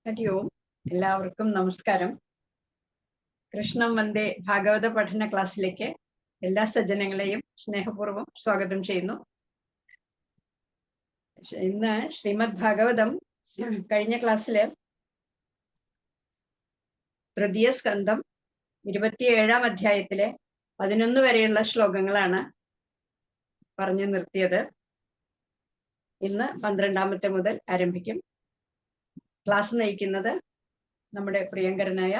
ഹരി ഓം. എല്ലാവർക്കും നമസ്കാരം. കൃഷ്ണം വന്ദേ ഭാഗവത പഠന ക്ലാസ്സിലേക്ക് എല്ലാ സജ്ജനങ്ങളെയും സ്നേഹപൂർവ്വം സ്വാഗതം ചെയ്യുന്നു. ഇന്ന് ശ്രീമദ് ഭാഗവതം കഴിഞ്ഞ ക്ലാസ്സില് തൃതീയ സ്കന്ധം 27-ാം അധ്യായത്തിലെ 11 വരെയുള്ള ശ്ലോകങ്ങളാണ് പറഞ്ഞു നിർത്തിയത്. ഇന്ന് 12-ാമത്തെ മുതൽ ആരംഭിക്കും. ക്ലാസ് നയിക്കുന്നത് നമ്മുടെ പ്രിയങ്കരനായ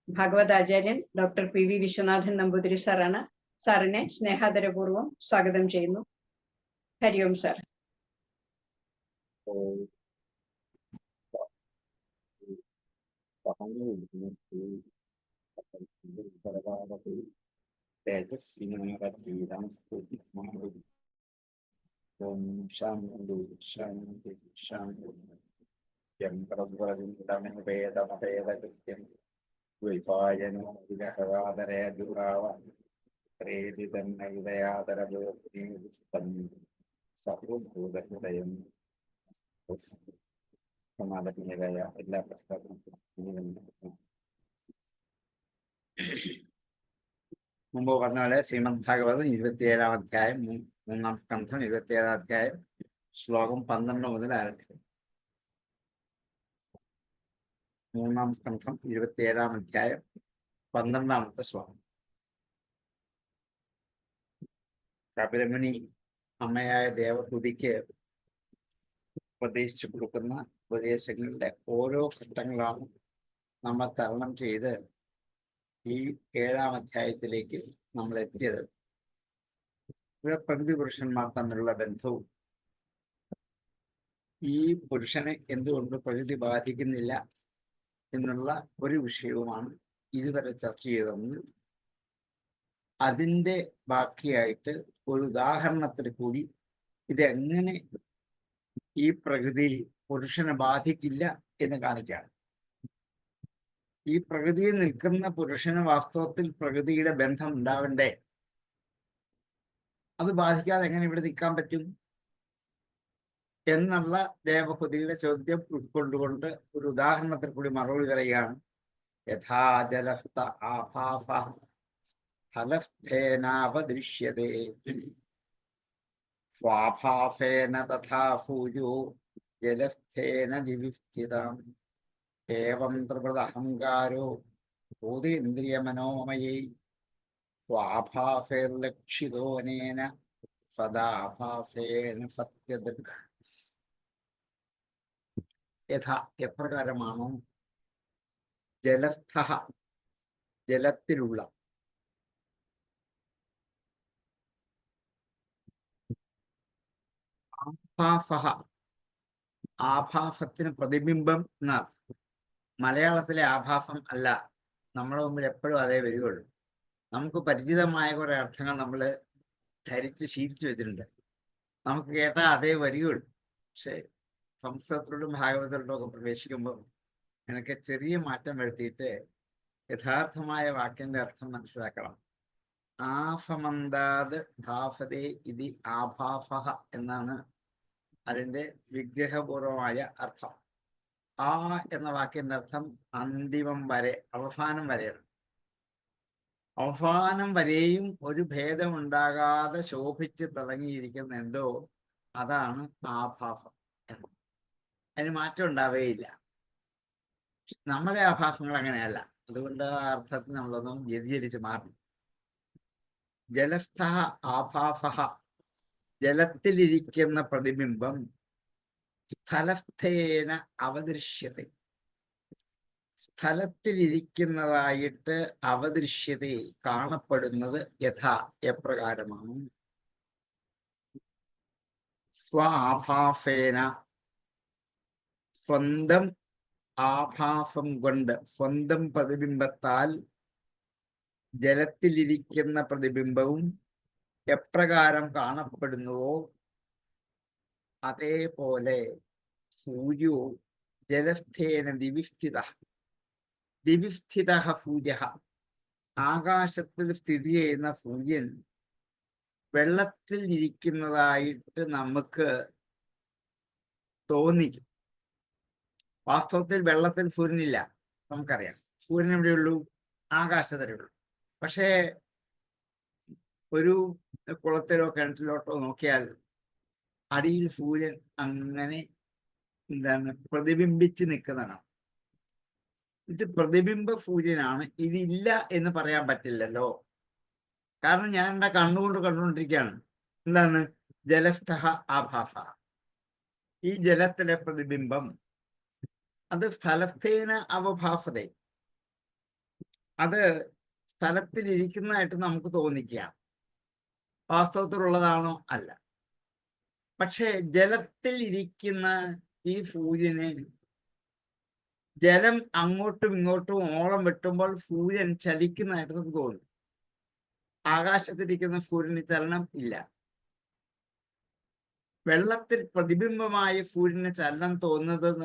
ഭാഗവതാചാര്യൻ doctor P V Viswanathan Namboothiri സാറാണ്. സാറിനെ സ്നേഹാദരപൂർവ്വം സ്വാഗതം ചെയ്യുന്നു. ഹരി ഓം സാർ. സർവഭൂതഹൃദയം സമാധാനീയരായ എല്ലാ പ്രശ്നങ്ങളും മുമ്പ് പറഞ്ഞ പോലെ ശ്രീമദ് ഭാഗവതം 27-ാം അധ്യായം 3-ാം സ്കന്ധം 27-ാം അധ്യായം ശ്ലോകം 12 മുതൽ ആരംഭിക്കും. 3-ാം സ്കന്ധം 27-ാം അധ്യായം 12-ാമത്തെ ശ്ലോകം. കപിലമുനി അമ്മയായ ദേവഹൂതിക്ക് ഉപദേശിച്ചു കൊടുക്കുന്ന ഉപദേശങ്ങളുടെ ഓരോ ഘട്ടങ്ങളാണ് നമ്മൾ തരണം ചെയ്ത് ഈ 7-ാം അധ്യായത്തിലേക്ക് നമ്മൾ എത്തിയത്. ഇവിടെ പ്രകൃതി പുരുഷന്മാർ തമ്മിലുള്ള ബന്ധവും ഈ പുരുഷനെ എന്തുകൊണ്ട് പ്രകൃതി ബാധിക്കുന്നില്ല എന്നുള്ള ഒരു വിഷയവുമാണ് ഇതുവരെ ചർച്ച ചെയ്തതെന്ന് അതിൻ്റെ ബാക്കിയായിട്ട് ഒരു ഉദാഹരണത്തിൽ കൂടി ഇതെങ്ങനെ ഈ പ്രകൃതി പുരുഷനെ ബാധിക്കില്ല എന്ന് കാണിക്കുകയാണ്. ഈ പ്രകൃതിയിൽ നിൽക്കുന്ന പുരുഷന് വാസ്തവത്തിൽ പ്രകൃതിയുടെ ബന്ധം ഉണ്ടാവണ്ടേ? അത് ബാധിക്കാതെ എങ്ങനെ ഇവിടെ നിൽക്കാൻ പറ്റും എന്നുള്ള ദേവഹുതിയുടെ ചോദ്യം ഉൾക്കൊണ്ടുകൊണ്ട് ഒരു ഉദാഹരണത്തിൽ കൂടി മറുപടി പറയുകയാണ്. യഥാ ജലസ്ഥ ആഭാസ ഫലസ്ഥേനാവദൃശ്യതേ സ്വാഭാസേന തഥാ സൂര്യോ ജലസ്ഥേന ദിവിസ്ഥിതം ഏവം ത്രിവൃദഹങ്കാരോ ഭൂതേന്ദ്രിയമനോമയൈ സ്വാഭാസേർലക്ഷിതോനേന സദാഭാസേന സത്യദൃഗ്. യഥാ എപ്രകാരമാണോ ജലസ്ഥ ജലത്തിലുള്ള ആഭാസ ആഭാസത്തിന് പ്രതിബിംബം എന്നാണ്. മലയാളത്തിലെ ആഭാസം അല്ല, നമ്മുടെ മുമ്പിൽ എപ്പോഴും അതേ വരികയുള്ളൂ. നമുക്ക് പരിചിതമായ കുറെ അർത്ഥങ്ങൾ നമ്മൾ ധരിച്ച് ശീലിച്ചു വെച്ചിട്ടുണ്ട്, നമുക്ക് കേട്ടാൽ അതേ വരികയുള്ളൂ. പക്ഷെ സംസ്കൃതത്തിലോട്ടും ഭാഗവതത്തിലോട്ടും ഒക്കെ പ്രവേശിക്കുമ്പോൾ എനിക്ക് ചെറിയ മാറ്റം വരുത്തിയിട്ട് യഥാർത്ഥമായ വാക്കിന്റെ അർത്ഥം മനസ്സിലാക്കണം. ആഫമന്താത് ഭാഫതേ ഇതി ആഭാസ എന്നാണ് അതിൻ്റെ വിഗ്രഹപൂർവമായ അർത്ഥം. ആ എന്ന വാക്കിന്റെ അർത്ഥം അന്തിമം വരെ, അവസാനം വരെയാണ്. അവസാനം വരെയും ഒരു ഭേദമുണ്ടാകാതെ ശോഭിച്ച് തിളങ്ങിയിരിക്കുന്ന എന്തോ അതാണ് ആഭാസം. അതിന് മാറ്റം ഉണ്ടാവുകയില്ല. നമ്മുടെ ആഭാസങ്ങൾ അങ്ങനെയല്ല. അതുകൊണ്ട് ആ അർത്ഥത്തിൽ നമ്മളൊന്നും വ്യതിചലിച്ച് മാറും. ജലസ്ഥ ആഭാസ, ജലത്തിലിരിക്കുന്ന പ്രതിബിംബം സ്ഥലസ്ഥേന അവദൃശ്യത, സ്ഥലത്തിലിരിക്കുന്നതായിട്ട് അവദൃശ്യത കാണപ്പെടുന്നത് യഥാ എപ്രകാരമാണ്. സ്വാഭാസേന സ്വന്തം ആഭാസം കൊണ്ട്, സ്വന്തം പ്രതിബിംബത്താൽ ജലത്തിലിരിക്കുന്ന പ്രതിബിംബവും എപ്രകാരം കാണപ്പെടുന്നുവോ അതേപോലെ സൂര്യോ ജലസ്ഥേന ദിവിസ്ഥിത, ദിവിസ്ഥിത സൂര്യ, ആകാശത്തിൽ സ്ഥിതി ചെയ്യുന്ന സൂര്യൻ വെള്ളത്തിൽ ഇരിക്കുന്നതായിട്ട് നമുക്ക് തോന്നിക്കും. വാസ്തവത്തിൽ വെള്ളത്തിൽ സൂര്യനില്ല, നമുക്കറിയാം. സൂര്യൻ എവിടെയുള്ളൂ? ആകാശത്തിലുള്ളൂ. പക്ഷേ ഒരു കുളത്തിലോ കിണറ്റിലോട്ടോ നോക്കിയാൽ അടിയിൽ സൂര്യൻ അങ്ങനെ പ്രതിബിംബിച്ച് നിൽക്കുന്നതാണ്. ഇത് പ്രതിബിംബ സൂര്യനാണ്, ഇതില്ല എന്ന് പറയാൻ പറ്റില്ലല്ലോ. കാരണം ഞാൻ എൻ്റെ കണ്ണുകൊണ്ട് കണ്ടുകൊണ്ടിരിക്കുകയാണ്. എന്താണ്? ജലസ്ഥ ആഭാസ. ഈ ജലത്തിലെ പ്രതിബിംബം അത് സ്ഥലസ്ഥേന അവഭാസതേ, അത് സ്ഥലത്തിലിരിക്കുന്നതായിട്ട് നമുക്ക് തോന്നിക്കുകയാണ്. വാസ്തവത്തിലുള്ളതാണോ? അല്ല. പക്ഷേ ജലത്തിൽ ഇരിക്കുന്ന ഈ സൂര്യന് ജലം അങ്ങോട്ടും ഇങ്ങോട്ടും ഓളം വെട്ടുമ്പോൾ സൂര്യൻ ചലിക്കുന്നതായിട്ട് നമുക്ക് തോന്നും. ആകാശത്തിരിക്കുന്ന സൂര്യന് ചലനം ഇല്ല. വെള്ളത്തിൽ പ്രതിബിംബമായ സൂര്യന് ചലനം തോന്നുന്നത്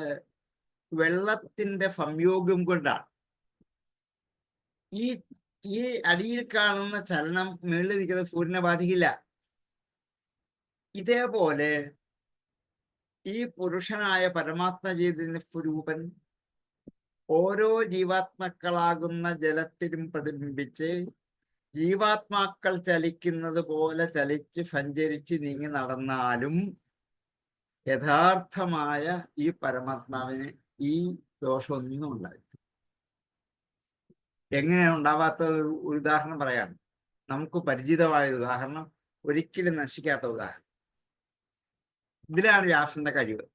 വെള്ളത്തിന്റെ സംയോഗം കൊണ്ടാണ്. ഈ അടിയിൽ കാണുന്ന ചലനം മേളിലിരിക്കുന്ന സൂര്യനെ ബാധിക്കില്ല. ഇതേപോലെ ഈ പുരുഷനായ പരമാത്മ ചൈതന്യ സ്വരൂപൻ ഓരോ ജീവാത്മാക്കളാകുന്ന ജലത്തിലും പ്രതിബിംബിച്ച് ജീവാത്മാക്കൾ ചലിക്കുന്നത് പോലെ ചലിച്ച് സഞ്ചരിച്ച് നീങ്ങി നടന്നാലും യഥാർത്ഥമായ ഈ പരമാത്മാവിന് ഈ ദോഷമൊന്നും ഉണ്ടാവില്ല. എങ്ങനെയാണ് ഉണ്ടാവാത്ത ഒരു ഉദാഹരണം പറയാം. നമുക്ക് പരിചിതമായ ഉദാഹരണം, ഒരിക്കലും നശിക്കാത്ത ഉദാഹരണം. ഇതിലാണ് വ്യാസന്റെ കഴിവ്.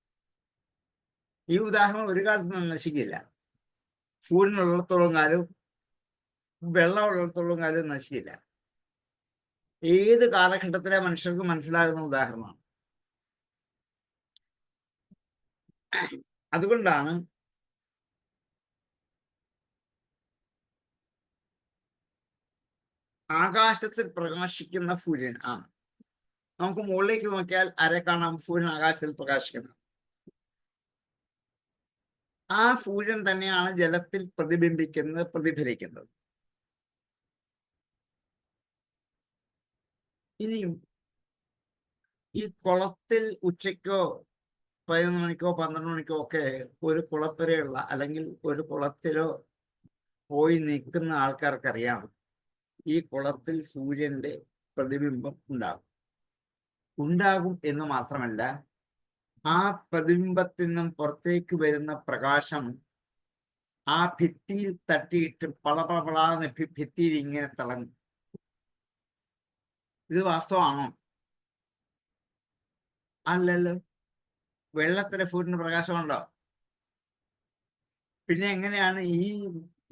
ഈ ഉദാഹരണം ഒരു കാലത്തും നശിക്കില്ല. സൂര്യനുള്ളിടത്തോളം കാലം, വെള്ളം ഉള്ളിടത്തോളം കാലം നശിക്കില്ല. ഏത് കാലഘട്ടത്തിലെ മനുഷ്യർക്ക് മനസ്സിലാകുന്ന ഉദാഹരണമാണ്. അതുകൊണ്ടാണ് ആകാശത്തിൽ പ്രകാശിക്കുന്ന സൂര്യൻ ആണ്. നമുക്ക് മുകളിലേക്ക് നോക്കിയാൽ ആരെ കാണാം? സൂര്യൻ ആകാശത്തിൽ പ്രകാശിക്കുന്നത്. ആ സൂര്യൻ തന്നെയാണ് ജലത്തിൽ പ്രതിബിംബിക്കുന്നത്, പ്രതിഫലിക്കുന്നത്. ഇനിയും ഈ കുളത്തിൽ ഉച്ചയ്ക്കോ 11 മണിക്കോ 12 മണിക്കോ ഒക്കെ ഒരു കുളപ്പുരയുള്ള അല്ലെങ്കിൽ ഒരു കുളത്തിലോ പോയി നിൽക്കുന്ന ആൾക്കാർക്കറിയാം ഈ കുളത്തിൽ സൂര്യന്റെ പ്രതിബിംബം ഉണ്ടാകും എന്ന് മാത്രമല്ല, ആ പ്രതിബിംബത്തിൽ നിന്നും പുറത്തേക്ക് വരുന്ന പ്രകാശം ആ ഭിത്തിയിൽ തട്ടിയിട്ട് പളപളപളാന്ന് ഭിത്തിയിൽ ഇങ്ങനെ തിളങ്ങും. ഇത് വാസ്തവമാണോ? അല്ലല്ലോ. വെള്ളത്തിലെ സൂര്യന് പ്രകാശമുണ്ടോ? പിന്നെ എങ്ങനെയാണ് ഈ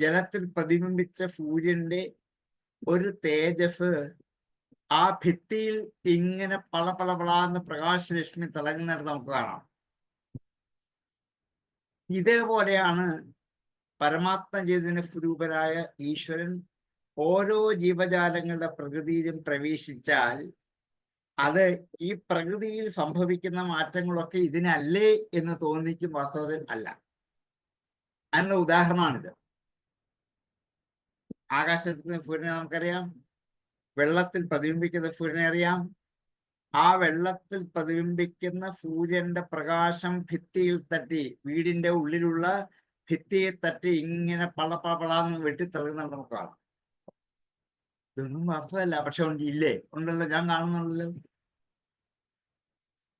ജലത്തിൽ പ്രതിബിംബിച്ച സൂര്യന്റെ ഒരു തേജസ് ആ ഭിത്തിയിൽ ഇങ്ങനെ പളപളപളാന്ന് പ്രകാശലക്ഷ്മി തിളങ്ങുന്നിടത്ത് നമുക്ക് കാണാം. ഇതേപോലെയാണ് പരമാത്മ ചൈതന്യ സ്വരൂപനായ ഈശ്വരൻ ഓരോ ജീവജാലങ്ങളുടെ പ്രകൃതിയിലും പ്രവേശിച്ചാൽ അത് ഈ പ്രകൃതിയിൽ സംഭവിക്കുന്ന മാറ്റങ്ങളൊക്കെ ഇതിനല്ലേ എന്ന് തോന്നിക്കും. വാസ്തവത്തിൽ അല്ല. അതിനുള്ള ഉദാഹരണമാണിത്. ആകാശത്തിന് സൂര്യനെ നമുക്കറിയാം, വെള്ളത്തിൽ പ്രതിബിംബിക്കുന്ന സൂര്യനെ അറിയാം. ആ വെള്ളത്തിൽ പ്രതിബിംബിക്കുന്ന സൂര്യന്റെ പ്രകാശം ഭിത്തിയിൽ തട്ടി, വീടിന്റെ ഉള്ളിലുള്ള ഭിത്തിയെ തട്ടി ഇങ്ങനെ പളപളാന്ന് വെട്ടിത്തിളങ്ങുന്നത് നമുക്ക് കാണാം. ഇതൊന്നും വാസ്തവല്ല, പക്ഷെ ഇല്ലേ? ഉണ്ടല്ലോ, ഞാൻ കാണുന്നുണ്ടല്ലോ.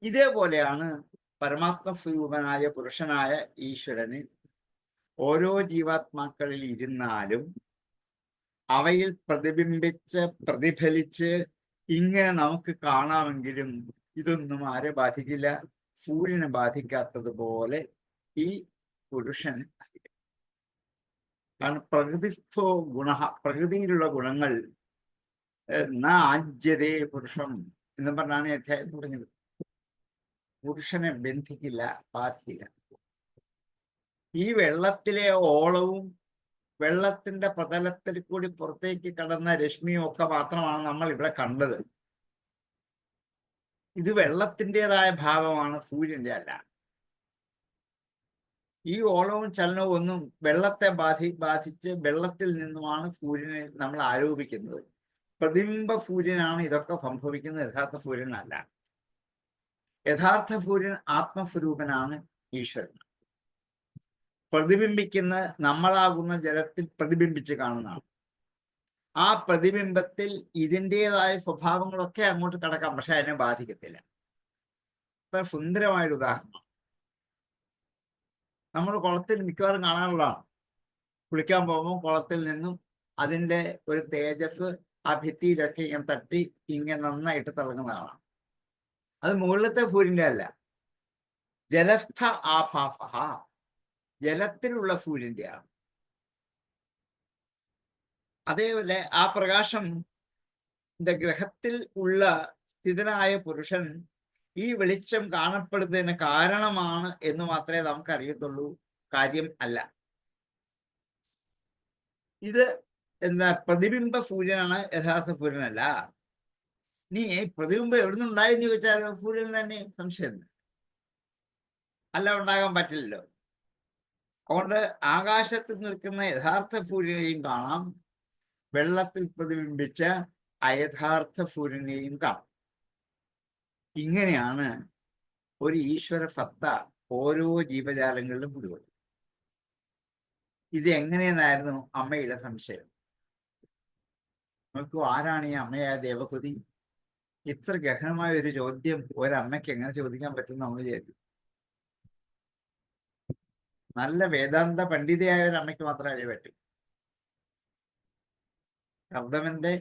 ഇതേപോലെയാണ് പരമാത്മ സ്വരൂപനായ പുരുഷനായ ഈശ്വരന് ഓരോ ജീവാത്മാക്കളിൽ ഇരുന്നാലും അവയിൽ പ്രതിബിംബിച്ച് പ്രതിഫലിച്ച് ഇങ്ങനെ നമുക്ക് കാണാമെങ്കിലും ഇതൊന്നും ആരെ ബാധിക്കില്ല. സൂര്യനെ ബാധിക്കാത്തതുപോലെ ഈ പുരുഷന് ബാധിക്കും. കാരണം പ്രകൃതിസ്ഥോ ഗുണ, പ്രകൃതിയിലുള്ള ഗുണങ്ങൾ ആജ്യതേ പുരുഷം എന്ന് പറഞ്ഞാണ് ഈ അധ്യായം തുടങ്ങിയത്. പുരുഷനെ ബന്ധിക്കില്ല, ബാധിക്കില്ല. ഈ വെള്ളത്തിലെ ഓളവും വെള്ളത്തിന്റെ പ്രതലത്തിൽ കൂടി പുറത്തേക്ക് കടന്ന രശ്മിയും ഒക്കെ മാത്രമാണ് നമ്മൾ ഇവിടെ കണ്ടത്. ഇത് വെള്ളത്തിൻ്റെതായ ഭാഗമാണ്, സൂര്യന്റെ അല്ല. ഈ ഓളവും ചലനവും ഒന്നും വെള്ളത്തെ ബാധിച്ച് വെള്ളത്തിൽ നിന്നുമാണ് സൂര്യനെ നമ്മൾ ആരോപിക്കുന്നത്. പ്രതിബിംബ സൂര്യനാണ് ഇതൊക്കെ സംഭവിക്കുന്നത്, യഥാർത്ഥ സൂര്യനല്ല. യഥാർത്ഥ സൂര്യൻ ആത്മസ്വരൂപനാണ്, ഈശ്വരൻ. പ്രതിബിംബിക്കുന്ന നമ്മളാകുന്ന ജലത്തിൽ പ്രതിബിംബിച്ച് കാണുന്നതാണ്. ആ പ്രതിബിംബത്തിൽ ഇതിൻ്റെതായ സ്വഭാവങ്ങളൊക്കെ അങ്ങോട്ട് കടക്കാം, പക്ഷെ അതിനെ ബാധിക്കത്തില്ല. അത്ര സുന്ദരമായൊരു ഉദാഹരണം നമ്മൾ കുളത്തിൽ മിക്കവാറും കാണാനുള്ളതാണ്. കുളിക്കാൻ പോകുമ്പോൾ കുളത്തിൽ നിന്നും അതിൻ്റെ ഒരു തേജസ് ആ ഭിത്തിയിലൊക്കെ ഇങ്ങനെ തട്ടി ഇങ്ങനെ നന്നായിട്ട് തിളങ്ങുന്നതാണ്. അത് മുകളിലത്തെ സൂര്യൻ്റെ അല്ല, ജലസ്ഥ ആഭാസ, ജലത്തിലുള്ള സൂര്യൻ്റെയാണ്. അതേപോലെ ആ പ്രകാശം ഗ്രഹത്തിൽ ഉള്ള സ്ഥിതനായ പുരുഷൻ ഈ വെളിച്ചം കാണപ്പെടുന്നതിന് കാരണമാണ് എന്ന് മാത്രമേ നമുക്കറിയത്തുള്ളൂ, കാര്യം അല്ല. ഇത് എന്താ പ്രതിബിംബ സൂര്യനാണ്, യഥാർത്ഥ സൂര്യനല്ല. നീ പ്രതിബിംബം എവിടെ നിന്നുണ്ടായെന്ന് ചോദിച്ചാൽ സൂര്യൻ തന്നെ സംശയം അല്ല, ഉണ്ടാകാൻ പറ്റില്ലല്ലോ. അതുകൊണ്ട് ആകാശത്ത് നിൽക്കുന്ന യഥാർത്ഥ സൂര്യനെയും കാണാം, വെള്ളത്തിൽ പ്രതിബിംബിച്ച അയഥാർത്ഥ സൂര്യനെയും കാണാം. ഇങ്ങനെയാണ് ഒരു ഈശ്വര സത്ത ഓരോ ജീവജാലങ്ങളിലും പിടികൊള്ളുന്നത്. ഇത് എങ്ങനെയെന്നായിരുന്നു അമ്മയുടെ സംശയം. നോക്കൂ, ആരാണ് ഈ അമ്മയായ ദേവഹുതി? ഇത്ര ഗഹനമായ ഒരു ചോദ്യം ഒരമ്മയ്ക്ക് എങ്ങനെ ചോദിക്കാൻ പറ്റും നമ്മൾ വിചാരിച്ചു. നല്ല വേദാന്ത പണ്ഡിതയായ ഒരു അമ്മയ്ക്ക് മാത്രമേ അറിയാൻ പറ്റൂ. കർദമന്റെ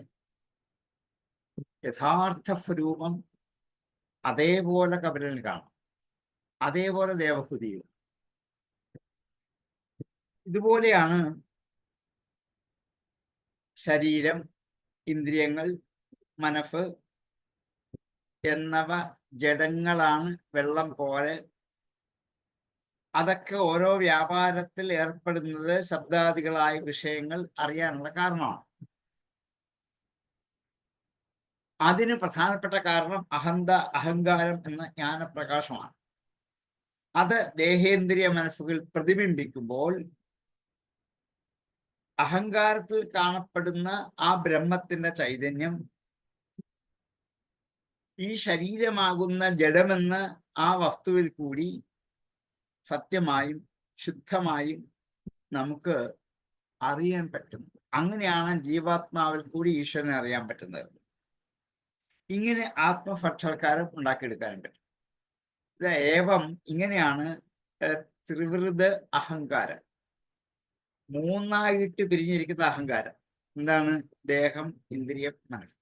യഥാർത്ഥ സ്വരൂപം അതേപോലെ കപിലനിൽ കാണാം, അതേപോലെ ദേവഹുതിയിൽ. ഇതുപോലെയാണ് ശരീരം, ഇന്ദ്രിയങ്ങൾ, മനസ്സ് എന്നവ ജഡങ്ങളാണ്, വെള്ളം പോലെ. അതൊക്കെ ഓരോ വ്യാപാരത്തിൽ ഏർപ്പെടുന്നത് ശബ്ദാദികളായ വിഷയങ്ങൾ അറിയാനുള്ള കാരണമാണ്. അതിന് പ്രധാനപ്പെട്ട കാരണം അഹന്ത, അഹങ്കാരം എന്ന ജ്ഞാനപ്രകാശമാണ്. അത് ദേഹേന്ദ്രിയ മനസ്സുകൾ പ്രതിബിംബിക്കുമ്പോൾ അഹങ്കാരത്തിൽ കാണപ്പെടുന്ന ആ ബ്രഹ്മത്തിന്റെ ചൈതന്യം ഈ ശരീരമാകുന്ന ജഡമെന്ന് ആ വസ്തുവിൽ കൂടി സത്യമായും ശുദ്ധമായും നമുക്ക് അറിയാൻ പറ്റും. അങ്ങനെയാണ് ജീവാത്മാവിൽ കൂടി ഈശ്വരനെ അറിയാൻ പറ്റുന്നത്. ഇങ്ങനെ ആത്മസാക്ഷാത്കാരം ഉണ്ടാക്കിയെടുക്കാനും പറ്റും. ഇത് ഏവം ഇങ്ങനെയാണ് ത്രിവൃത് അഹങ്കാരം, മൂന്നായിട്ട് പിരിഞ്ഞിരിക്കുന്ന അഹങ്കാരം. എന്താണ്? ദേഹം, ഇന്ദ്രിയം, മനസ്സ്.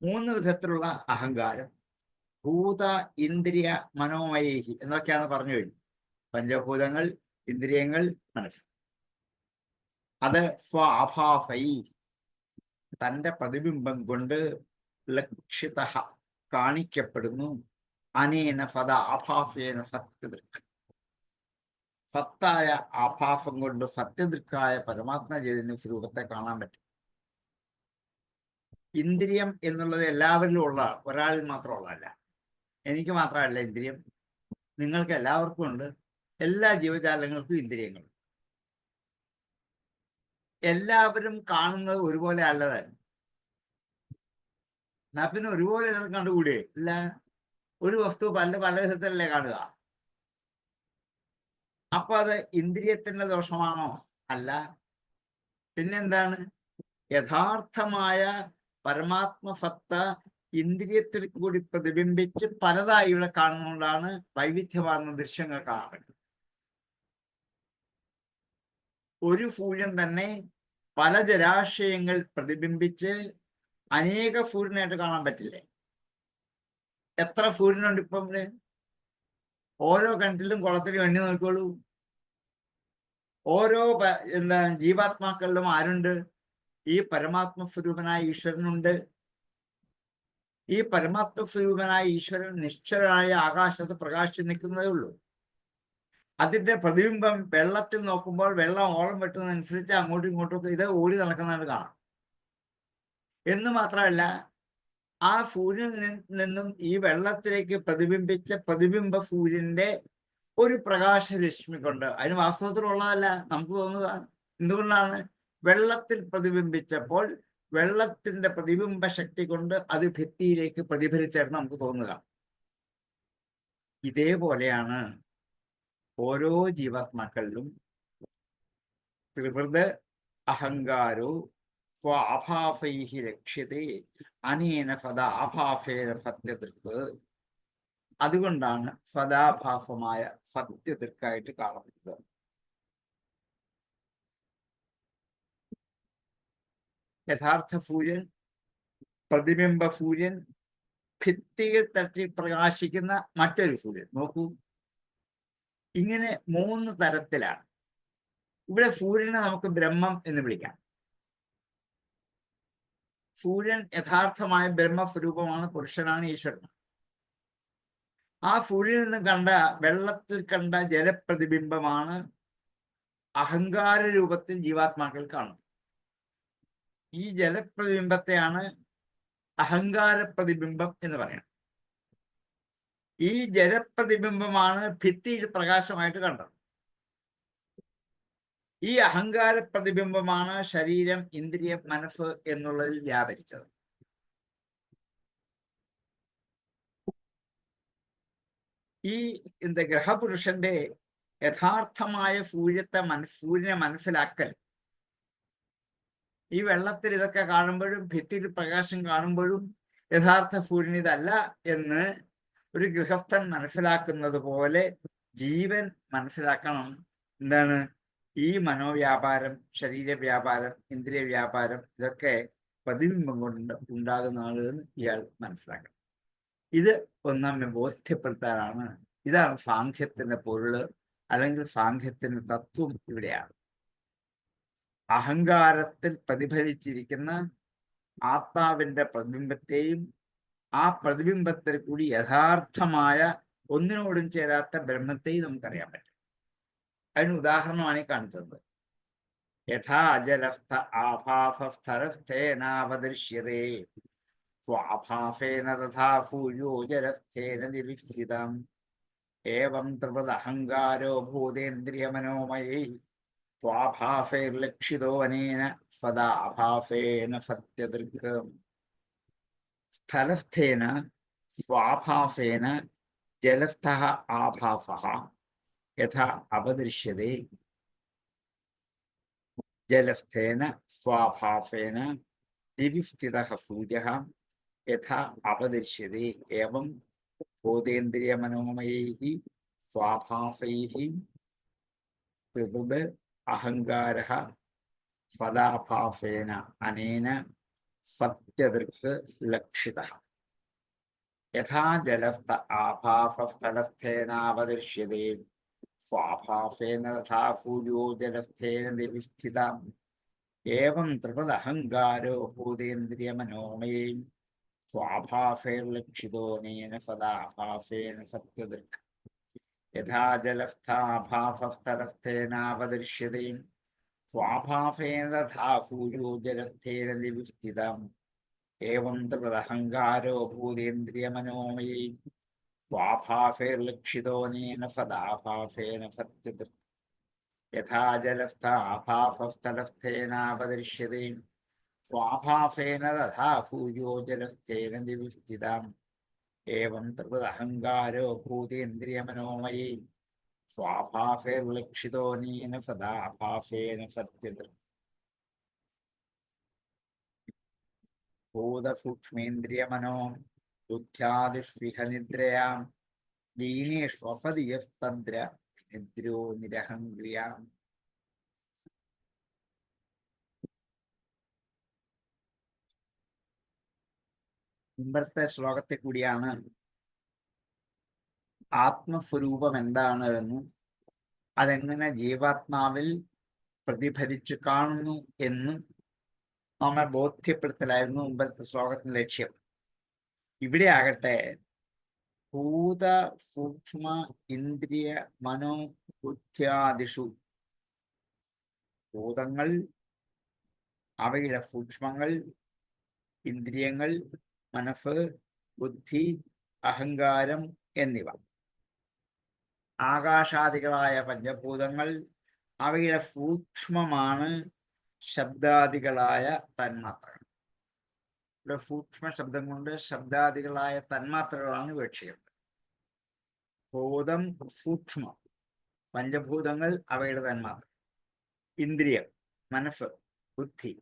മൂന്ന് വിധത്തിലുള്ള അഹങ്കാരം. ഭൂത, ഇന്ദ്രിയ, മനോമയേഹി എന്നൊക്കെയാണ് പറഞ്ഞു കഴിഞ്ഞു. പഞ്ചഭൂതങ്ങൾ, ഇന്ദ്രിയങ്ങൾ, മനസ്സ്. അത് സ്വാഭാസൈ, തൻ്റെ പ്രതിബിംബം കൊണ്ട് ലക്ഷിത കാണിക്കപ്പെടുന്നു. അനേന സദ ആഭാസേന സത്യദൃക്, സത്തായ ആഭാസം കൊണ്ട് സത്യദൃക്കായ പരമാത്മ ചൈതന്യ സ്വരൂപത്തെ കാണാൻ പറ്റും. ഇന്ദ്രിയം എന്നുള്ളത് എല്ലാവരിലും ഉള്ള, ഒരാളിൽ മാത്രമുള്ളതല്ല. എനിക്ക് മാത്രമല്ല ഇന്ദ്രിയം, നിങ്ങൾക്ക് എല്ലാവർക്കും ഉണ്ട്. എല്ലാ ജീവജാലങ്ങൾക്കും ഇന്ദ്രിയങ്ങൾ. എല്ലാവരും കാണുന്നത് ഒരുപോലെ അല്ലതാൻ. എന്നാ പിന്നെ ഒരുപോലെ എല്ലാവരും കണ്ടുകൂടിയേ ഇല്ല. ഒരു വസ്തു പല പല വിധത്തിലല്ലേ കാണുക. അപ്പൊ അത് ഇന്ദ്രിയത്തിന്റെ ദോഷമാണോ? അല്ല. പിന്നെന്താണ്? യഥാർത്ഥമായ പരമാത്മസത്ത ഇന്ദ്രിയത്തിൽ കൂടി പ്രതിബിംബിച്ച് പലതായി ഇവിടെ കാണുന്നതുകൊണ്ടാണ് വൈവിധ്യമാർന്ന ദൃശ്യങ്ങൾ കാണാൻ പറ്റുന്നത്. ഒരു സൂര്യൻ തന്നെ പല ജലാശയങ്ങൾ പ്രതിബിംബിച്ച് അനേക സൂര്യനായിട്ട് കാണാൻ പറ്റില്ലേ? എത്ര സൂര്യനുണ്ട് ഇപ്പം ഇവിടെ? ഓരോ കിണറ്റിലും കുളത്തിലും എണ്ണി നോക്കിക്കോളൂ. ഓരോ ജീവാത്മാക്കളിലും ആരുണ്ട്? ഈ പരമാത്മ സ്വരൂപനായ ഈശ്വരനുണ്ട്. ഈ പരമാത്മ സ്വരൂപനായ ഈശ്വരൻ നിശ്ചലനായ ആകാശത്ത് പ്രകാശിച്ച് നിൽക്കുന്നതേ ഉള്ളൂ. അതിന്റെ പ്രതിബിംബം വെള്ളത്തിൽ നോക്കുമ്പോൾ വെള്ളം ഓളം വെട്ടുന്നതനുസരിച്ച് അങ്ങോട്ടും ഇങ്ങോട്ടും ഇത് ഓടി നടക്കുന്നതായിട്ട് കാണാം. എന്ന് മാത്രമല്ല, ആ സൂര്യനിൽ നിന്നും ഈ വെള്ളത്തിലേക്ക് പ്രതിബിംബിച്ച പ്രതിബിംബ സൂര്യന്റെ ഒരു പ്രകാശരശ്മി കൊണ്ട്, അതിന് വാസ്തവത്തിലുള്ളതല്ല, നമുക്ക് തോന്നുക. എന്തുകൊണ്ടാണ്? വെള്ളത്തിൽ പ്രതിബിംബിച്ചപ്പോൾ വെള്ളത്തിന്റെ പ്രതിബിംബ ശക്തി കൊണ്ട് അത് ഭിത്തിയിലേക്ക് പ്രതിഫലിച്ചായിരുന്നു നമുക്ക് തോന്നുക. ഇതേപോലെയാണ് ഓരോ ജീവാത്മാക്കളിലും ത്രിവൃത് അഹങ്കാരോ സ്വാഭാഫൈഹി രക്ഷ്യതേ അനേന ഫദാഭാഫേന സത്യദൃക്ക്. അതുകൊണ്ടാണ് ഫദാഭാഫമായ സത്യദൃക്കായിട്ട് കാണപ്പെടുന്നത്. യഥാർത്ഥ സൂര്യൻ, പ്രതിബിംബ സൂര്യൻ, ഭിത്തിയിൽ തട്ടി പ്രകാശിക്കുന്ന മറ്റൊരു സൂര്യൻ. നോക്കൂ, ഇങ്ങനെ 3 തരത്തിലാണ്. ഇവിടെ സൂര്യനെ നമുക്ക് ബ്രഹ്മം എന്ന് വിളിക്കാം. സൂര്യൻ യഥാർത്ഥമായ ബ്രഹ്മസ്വരൂപമാണ്, പുരുഷനാണ്, ഈശ്വരനാണ്. ആ സൂര്യനിൽ നിന്ന് കണ്ട, വെള്ളത്തിൽ കണ്ട ജലപ്രതിബിംബമാണ് അഹങ്കാര രൂപത്തിൽ ജീവാത്മാക്കൾ കാണുന്നത്. ഈ ജലപ്രതിബിംബത്തെയാണ് അഹങ്കാര പ്രതിബിംബം എന്ന് പറയുന്നത്. ഈ ജലപ്രതിബിംബമാണ് ഭിത്തിയിൽ പ്രകാശമായിട്ട് കണ്ടത്. ഈ അഹങ്കാര പ്രതിബിംബമാണ് ശരീരം, ഇന്ദ്രിയം, മനസ്സ് എന്നുള്ളതിൽ വ്യാപരിച്ചത്. ഈ ഗ്രഹപുരുഷന്റെ യഥാർത്ഥമായ സൂര്യനെ മനസ്സിലാക്കൽ, ഈ വെള്ളത്തിൽ ഇതൊക്കെ കാണുമ്പോഴും ഭിത്തിയിൽ പ്രകാശം കാണുമ്പോഴും യഥാർത്ഥ സൂര്യൻ ഇതല്ല എന്ന് ഒരു ഗൃഹസ്ഥൻ മനസ്സിലാക്കുന്നത് പോലെ ജീവൻ മനസ്സിലാക്കണം. എന്താണ്? ഈ മനോവ്യാപാരം, ശരീരവ്യാപാരം, ഇന്ദ്രിയ വ്യാപാരം ഇതൊക്കെ പ്രതിബിംബം കൊണ്ട് ഉണ്ടാകുന്നതാണ് എന്ന് ഇയാൾ മനസ്സിലാക്കണം. ഇത് ഒന്നാമെ ബോധ്യപ്പെടുത്താനാണ്. ഇതാണ് സാഖ്യത്തിന്റെ പൊരുള്, അല്ലെങ്കിൽ സാഖ്യത്തിന്റെ തത്വം ഇവിടെയാണ്. അഹങ്കാരത്തിൽ പ്രതിഫലിച്ചിരിക്കുന്ന ആത്മാവിന്റെ പ്രതിബിംബത്തെയും ആ പ്രതിബിംബത്തിൽ കൂടി യഥാർത്ഥമായ ഒന്നിനോടും ചേരാത്ത ബ്രഹ്മത്തെയും നമുക്കറിയാൻ പറ്റും. അതിന് ഉദാഹരണമാണ് ഈ കാണിച്ചത്. യഥാ ജലസ്ഥ ആഭാസസ്ഥലസ്ഥേനാവദൃശ്യതേ സ്വാഭാസേന തഥാ സൂര്യോ ജലസ്ഥേന നിരുഷ്ഠിതം ഏവം ത്രിപദഹങ്കാരോ ഭൂതേന്ദ്രിയമനോമയൈ സ്വാഭാസൈർലക്ഷിതോ അനേന സദാഭാസേന സത്യദൃക്ക്. സ്ഥലസ്ഥേന സ്വാഭാസേന ജലസ്ഥഃ ആഭാസഃ യഥാ അവദൃശ്യതേ ജലസ്ഥേന സ്വാഭാസേന ദിവിസ്ഥിതഃ സൂര്യഃ യഥാ അവദൃശ്യതേ ഏവം ഭൂതേന്ദ്രിയമനോമയൈഃ സ്വാഭാസൈഃ ത്രിപദ് അഹങ്കാരഃ സദാഭാസേന അനേന സത്യദൃക്ക് ലക്ഷിതഃ. യഥാ ജലസ്ഥ ആഭാസസ്ഥലസ്ഥേനാവദൃശ്യതേ സ്വാഭാസേന തഥാ സൂര്യോ ജലസ്ഥേന നിവിസ്ഥിതഃ ഏവം ത്രിപദഹങ്കാരോ ഭൂതേന്ദ്രിയമനോമയൈ സ്വാഭാസൈർലക്ഷിതോ അനേന സദാഭാസേന സത്യദൃക്ക്. യഥാ ജലസ്ഥാഭാസസ്ഥലസ്ഥേനാവദൃശ്യതേ സ്വാഭാസേന തഥാ സൂര്യോ ജലസ്ഥേന നിവിസ്ഥിതം ഏവം ത്രിപദഹങ്കാരോ ഭൂതേന്ദ്രിയമനോമയൈ സ്വാഭാസൈർലക്ഷിതോ അനേന സദാഭാസേന സത്യദൃക്ക്. യഥാ ജലസ്ഥാഭാസസ്ഥലസ്ഥേനാവദൃശ്യതേ സ്വാഭാസേന തഥാ സൂര്യോ ജലസ്ഥേന നിവിസ്ഥിതം ഏവം ത്രിപദഹങ്കാരോ ഭൂതേന്ദ്രിയമനോമയൈ സ്വാഭാസൈർലക്ഷിതോ അനേന സദാഭാസേന സത്യദൃക്ക്. ഭൂതസൂക്ഷ്മേന്ദ്രിയമനോ ബുദ്ധ്യാദിഷ്വിഹ നിദ്രയാം ലീനേഷ്വസതിയസ്തദ്ര നിദ്രോ നിരഹംക്രിയാം. മുമ്പത്തെ ശ്ലോകത്തെ കൂടിയാണ് ആത്മസ്വരൂപം എന്താണ് എന്നും അതെങ്ങനെ ജീവാത്മാവിൽ പ്രതിഫലിച്ചു കാണുന്നു എന്നും നമ്മെ ബോധ്യപ്പെടുത്തലായിരുന്നു മുമ്പത്തെ ശ്ലോകത്തിന്റെ ലക്ഷ്യം. ഇവിടെ ആകട്ടെ ഭൂത സൂക്ഷ്മ ഇന്ദ്രിയ മനോ ബുദ്ധ്യാദിഷു, ഭൂതങ്ങൾ, അവയുടെ സൂക്ഷ്മങ്ങൾ, ഇന്ദ്രിയങ്ങൾ, മനസ്സ്, ബുദ്ധി, അഹങ്കാരം എന്നിവ, ആകാശാദികളായ പഞ്ചഭൂതങ്ങൾ, അവയുടെ സൂക്ഷ്മമാണ് ശബ്ദാദികളായ തന്മാത്രകൾ. ഇവിടെ സൂക്ഷ്മ ശബ്ദം കൊണ്ട് ശബ്ദാദികളായ തന്മാത്രകളാണ് വിവക്ഷിക്കുന്നത്. ഭൂതം സൂക്ഷ്മം, പഞ്ചഭൂതങ്ങൾ, അവയുടെ തന്മാത്ര. ഇന്ദ്രിയം, മനസ്സ്, ബുദ്ധി.